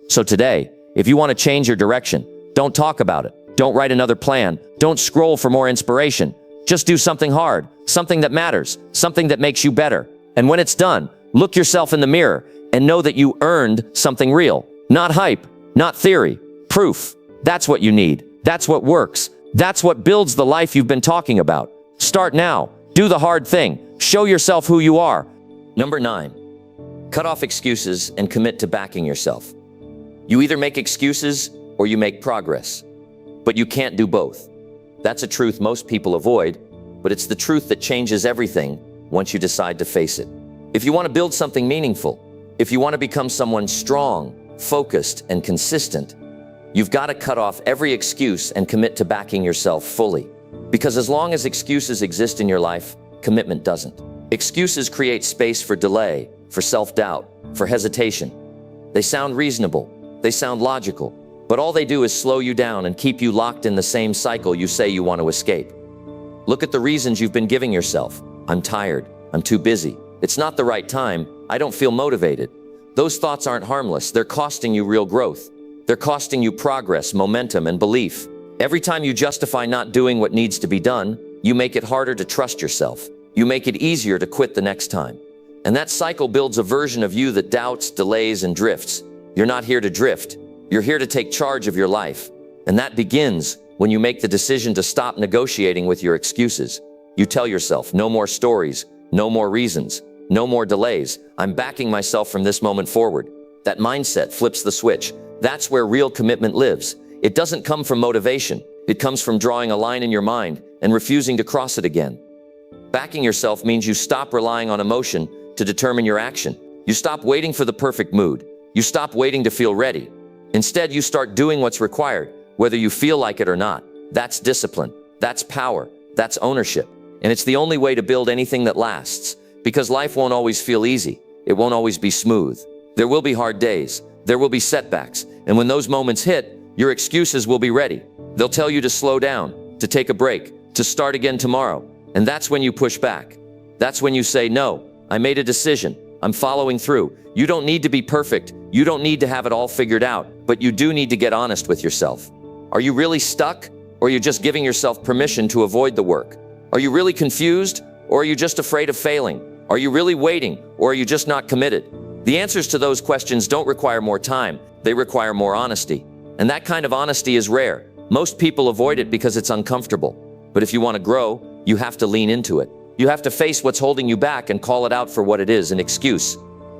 So today, if you want to change your direction, don't talk about it. Don't write another plan. Don't scroll for more inspiration. Just do something hard, something that matters, something that makes you better. And when it's done, look yourself in the mirror and know that you earned something real. Not hype, not theory, proof. That's what you need. That's what works. That's what builds the life you've been talking about. Start now. Do the hard thing. Show yourself who you are. Number 9, cut off excuses and commit to backing yourself. You either make excuses or you make progress, but you can't do both. That's a truth most people avoid, but it's the truth that changes everything once you decide to face it. If you want to build something meaningful, if you want to become someone strong, focused, and consistent, you've got to cut off every excuse and commit to backing yourself fully. Because as long as excuses exist in your life, commitment doesn't. Excuses create space for delay, for self-doubt, for hesitation. They sound reasonable, they sound logical, but all they do is slow you down and keep you locked in the same cycle you say you want to escape. Look at the reasons you've been giving yourself. I'm tired, I'm too busy, it's not the right time, I don't feel motivated. Those thoughts aren't harmless, they're costing you real growth. They're costing you progress, momentum, and belief. Every time you justify not doing what needs to be done, you make it harder to trust yourself. You make it easier to quit the next time. And that cycle builds a version of you that doubts, delays, and drifts. You're not here to drift. You're here to take charge of your life. And that begins when you make the decision to stop negotiating with your excuses. You tell yourself, no more stories, no more reasons, no more delays. I'm backing myself from this moment forward. That mindset flips the switch. That's where real commitment lives. It doesn't come from motivation. It comes from drawing a line in your mind and refusing to cross it again. Backing yourself means you stop relying on emotion to determine your action. You stop waiting for the perfect mood. You stop waiting to feel ready. Instead, you start doing what's required, whether you feel like it or not. That's discipline. That's power. That's ownership. And it's the only way to build anything that lasts, because life won't always feel easy. It won't always be smooth. There will be hard days. There will be setbacks. And when those moments hit, your excuses will be ready. They'll tell you to slow down, to take a break, to start again tomorrow. And that's when you push back. That's when you say, no, I made a decision. I'm following through. You don't need to be perfect. You don't need to have it all figured out, but you do need to get honest with yourself. Are you really stuck, or are you just giving yourself permission to avoid the work? Are you really confused, or are you just afraid of failing? Are you really waiting, or are you just not committed? The answers to those questions don't require more time. They require more honesty. And that kind of honesty is rare. Most people avoid it because it's uncomfortable. But if you want to grow, you have to lean into it. You have to face what's holding you back and call it out for what it is, an excuse.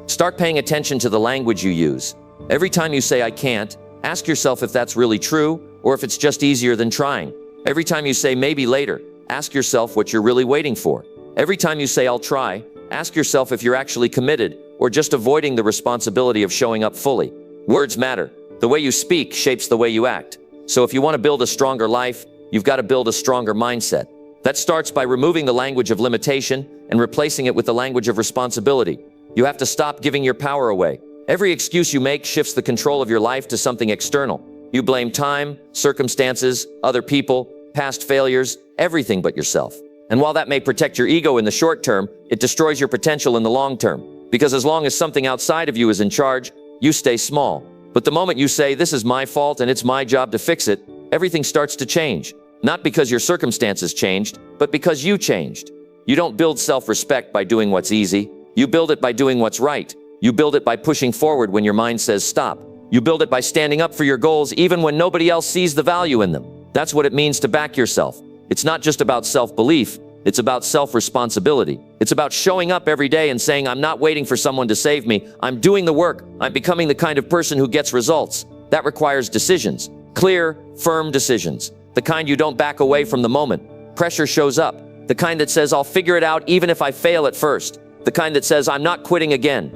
Start paying attention to the language you use. Every time you say, I can't, ask yourself if that's really true or if it's just easier than trying. Every time you say, maybe later, ask yourself what you're really waiting for. Every time you say, I'll try, ask yourself if you're actually committed or just avoiding the responsibility of showing up fully. Words matter. The way you speak shapes the way you act. So if you want to build a stronger life, you've got to build a stronger mindset. That starts by removing the language of limitation and replacing it with the language of responsibility. You have to stop giving your power away. Every excuse you make shifts the control of your life to something external. You blame time, circumstances, other people, past failures, everything but yourself. And while that may protect your ego in the short term, it destroys your potential in the long term. Because as long as something outside of you is in charge, you stay small. But the moment you say, this is my fault and it's my job to fix it, everything starts to change. Not because your circumstances changed, but because you changed. You don't build self-respect by doing what's easy. You build it by doing what's right. You build it by pushing forward when your mind says stop. You build it by standing up for your goals even when nobody else sees the value in them. That's what it means to back yourself. It's not just about self-belief. It's about self-responsibility. It's about showing up every day and saying, I'm not waiting for someone to save me. I'm doing the work. I'm becoming the kind of person who gets results. That requires decisions. Clear, firm decisions. The kind you don't back away from the moment pressure shows up. The kind that says, I'll figure it out even if I fail at first. The kind that says, I'm not quitting again.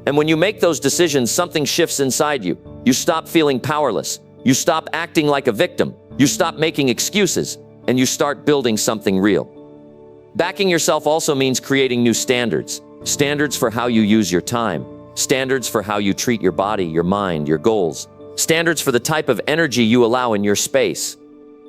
And when you make those decisions, something shifts inside you. You stop feeling powerless. You stop acting like a victim. You stop making excuses, and you start building something real. Backing yourself also means creating new standards. Standards for how you use your time. Standards for how you treat your body, your mind, your goals. Standards for the type of energy you allow in your space.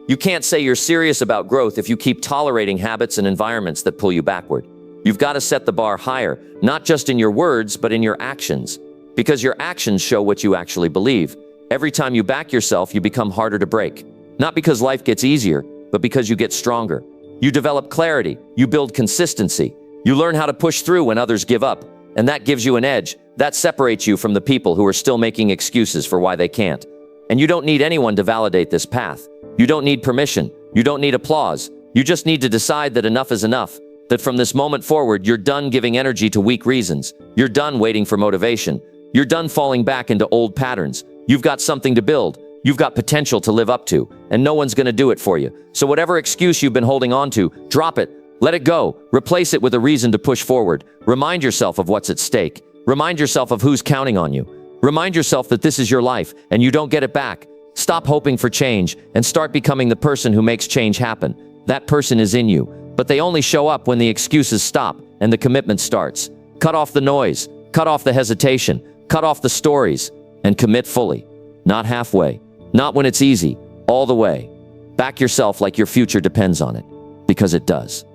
You can't say you're serious about growth if you keep tolerating habits and environments that pull you backward. You've got to set the bar higher, not just in your words, but in your actions. Because your actions show what you actually believe. Every time you back yourself, you become harder to break. Not because life gets easier, but because you get stronger. You develop clarity. You build consistency. You learn how to push through when others give up. And that gives you an edge. That separates you from the people who are still making excuses for why they can't. And you don't need anyone to validate this path. You don't need permission. You don't need applause. You just need to decide that enough is enough. That from this moment forward, you're done giving energy to weak reasons. You're done waiting for motivation. You're done falling back into old patterns. You've got something to build. You've got potential to live up to, and no one's going to do it for you. So whatever excuse you've been holding on to, drop it. Let it go. Replace it with a reason to push forward. Remind yourself of what's at stake. Remind yourself of who's counting on you. Remind yourself that this is your life, and you don't get it back. Stop hoping for change, and start becoming the person who makes change happen. That person is in you, but they only show up when the excuses stop and the commitment starts. Cut off the noise. Cut off the hesitation. Cut off the stories. And commit fully. Not halfway. Not when it's easy. All the way. Back yourself like your future depends on it. Because it does.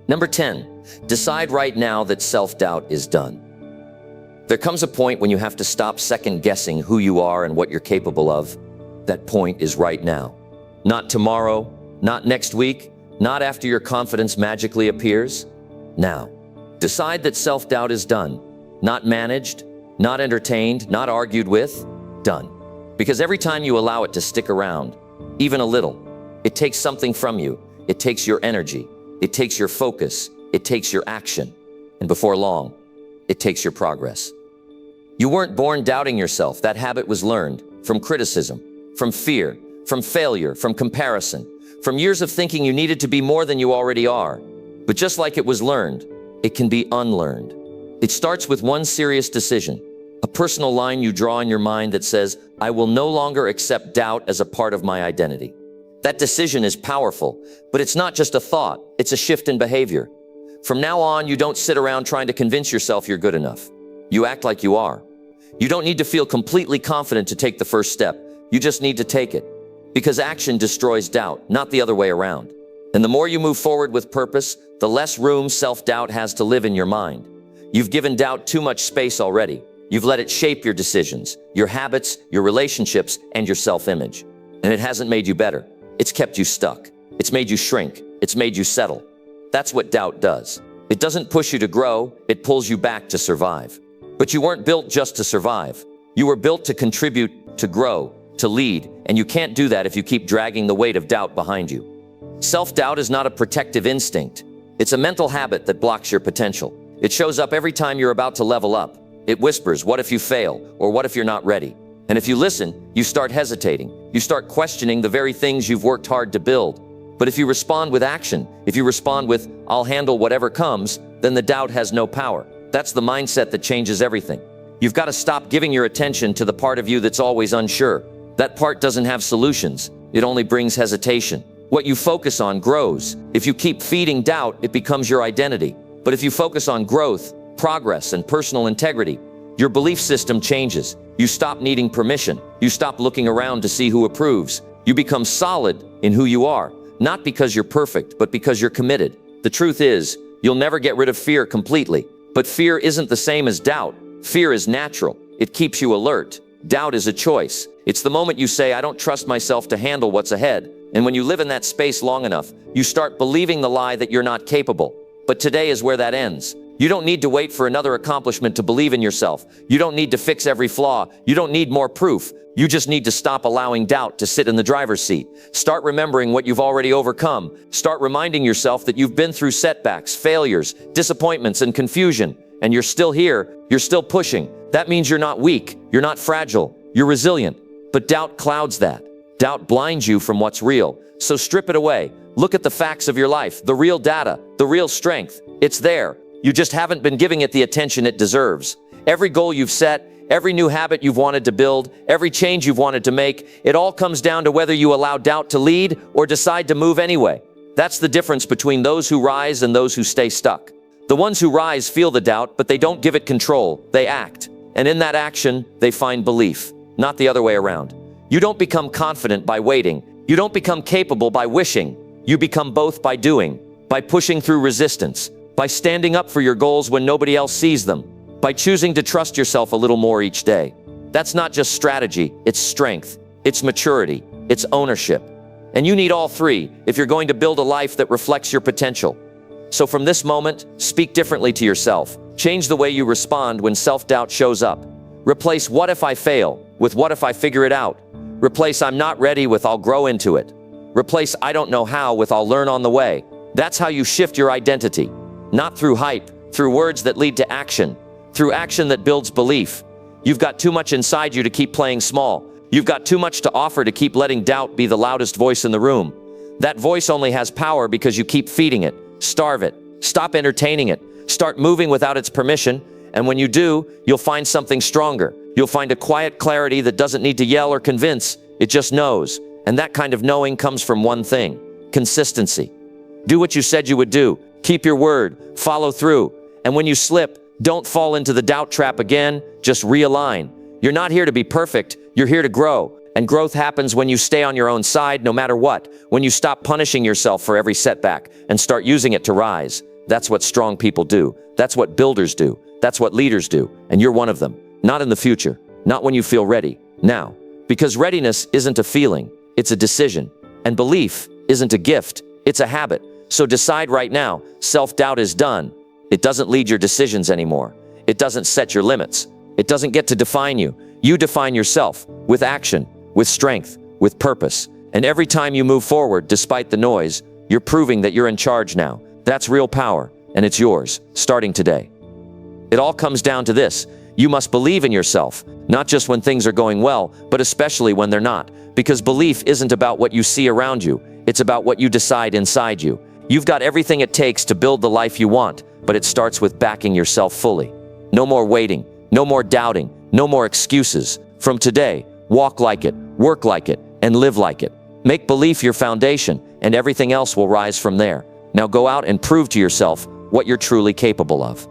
Number 10. Decide right now that self-doubt is done. There comes a point when you have to stop second-guessing who you are and what you're capable of. That point is right now. Not tomorrow. Not next week. Not after your confidence magically appears. Now. Decide that self-doubt is done. Not managed. Not entertained, not argued with, done. Because every time you allow it to stick around, even a little, it takes something from you. It takes your energy. It takes your focus. It takes your action. And before long, it takes your progress. You weren't born doubting yourself. That habit was learned from criticism, from fear, from failure, from comparison, from years of thinking you needed to be more than you already are. But just like it was learned, it can be unlearned. It starts with one serious decision, a personal line you draw in your mind that says, I will no longer accept doubt as a part of my identity. That decision is powerful, but it's not just a thought, it's a shift in behavior. From now on, you don't sit around trying to convince yourself you're good enough. You act like you are. You don't need to feel completely confident to take the first step. You just need to take it. Because action destroys doubt, not the other way around. And the more you move forward with purpose, the less room self-doubt has to live in your mind. You've given doubt too much space already. You've let it shape your decisions, your habits, your relationships, and your self-image. And it hasn't made you better. It's kept you stuck. It's made you shrink. It's made you settle. That's what doubt does. It doesn't push you to grow. It pulls you back to survive. But you weren't built just to survive. You were built to contribute, to grow, to lead, and you can't do that if you keep dragging the weight of doubt behind you. Self-doubt is not a protective instinct. It's a mental habit that blocks your potential. It shows up every time you're about to level up. It whispers, what if you fail? Or what if you're not ready? And if you listen, you start hesitating. You start questioning the very things you've worked hard to build. But if you respond with action, if you respond with, I'll handle whatever comes, then the doubt has no power. That's the mindset that changes everything. You've got to stop giving your attention to the part of you that's always unsure. That part doesn't have solutions. It only brings hesitation. What you focus on grows. If you keep feeding doubt, it becomes your identity. But if you focus on growth, progress, and personal integrity, your belief system changes. You stop needing permission. You stop looking around to see who approves. You become solid in who you are, not because you're perfect, but because you're committed. The truth is, you'll never get rid of fear completely. But fear isn't the same as doubt. Fear is natural. It keeps you alert. Doubt is a choice. It's the moment you say, I don't trust myself to handle what's ahead. And when you live in that space long enough, you start believing the lie that you're not capable. But today is where that ends. You don't need to wait for another accomplishment to believe in yourself. You don't need to fix every flaw. You don't need more proof. You just need to stop allowing doubt to sit in the driver's seat. Start remembering what you've already overcome. Start reminding yourself that you've been through setbacks, failures, disappointments, and confusion. And you're still here. You're still pushing. That means you're not weak. You're not fragile. You're resilient. But doubt clouds that. Doubt blinds you from what's real. So strip it away. Look at the facts of your life, the real data, the real strength. It's there. You just haven't been giving it the attention it deserves. Every goal you've set, every new habit you've wanted to build, every change you've wanted to make, it all comes down to whether you allow doubt to lead or decide to move anyway. That's the difference between those who rise and those who stay stuck. The ones who rise feel the doubt, but they don't give it control. They act. And in that action, they find belief, not the other way around. You don't become confident by waiting. You don't become capable by wishing. You become both by doing, by pushing through resistance, by standing up for your goals when nobody else sees them, by choosing to trust yourself a little more each day. That's not just strategy, it's strength, it's maturity, it's ownership. And you need all three if you're going to build a life that reflects your potential. So from this moment, speak differently to yourself. Change the way you respond when self-doubt shows up. Replace "what if I fail" with "what if I figure it out." Replace "I'm not ready" with "I'll grow into it." Replace "I don't know how" with "I'll learn on the way." That's how you shift your identity. Not through hype, through words that lead to action, through action that builds belief. You've got too much inside you to keep playing small. You've got too much to offer to keep letting doubt be the loudest voice in the room. That voice only has power because you keep feeding it. Starve it. Stop entertaining it. Start moving without its permission. And when you do, you'll find something stronger. You'll find a quiet clarity that doesn't need to yell or convince. It just knows. And that kind of knowing comes from one thing: consistency. Do what you said you would do. Keep your word. Follow through. And when you slip, don't fall into the doubt trap again. Just realign. You're not here to be perfect. You're here to grow. And growth happens when you stay on your own side no matter what. When you stop punishing yourself for every setback and start using it to rise. That's what strong people do. That's what builders do. That's what leaders do. And you're one of them. Not in the future. Not when you feel ready. Now. Because readiness isn't a feeling. It's a decision. And belief isn't a gift. It's a habit. So decide right now. Self-doubt is done. It doesn't lead your decisions anymore. It doesn't set your limits. It doesn't get to define you. You define yourself with action, with strength, with purpose. And every time you move forward, despite the noise, you're proving that you're in charge now. That's real power, and it's yours, starting today. It all comes down to this. You must believe in yourself, not just when things are going well, but especially when they're not. Because belief isn't about what you see around you. It's about what you decide inside you. You've got everything it takes to build the life you want, but it starts with backing yourself fully. No more waiting, no more doubting, no more excuses. From today, walk like it, work like it, and live like it. Make belief your foundation, and everything else will rise from there. Now go out and prove to yourself what you're truly capable of.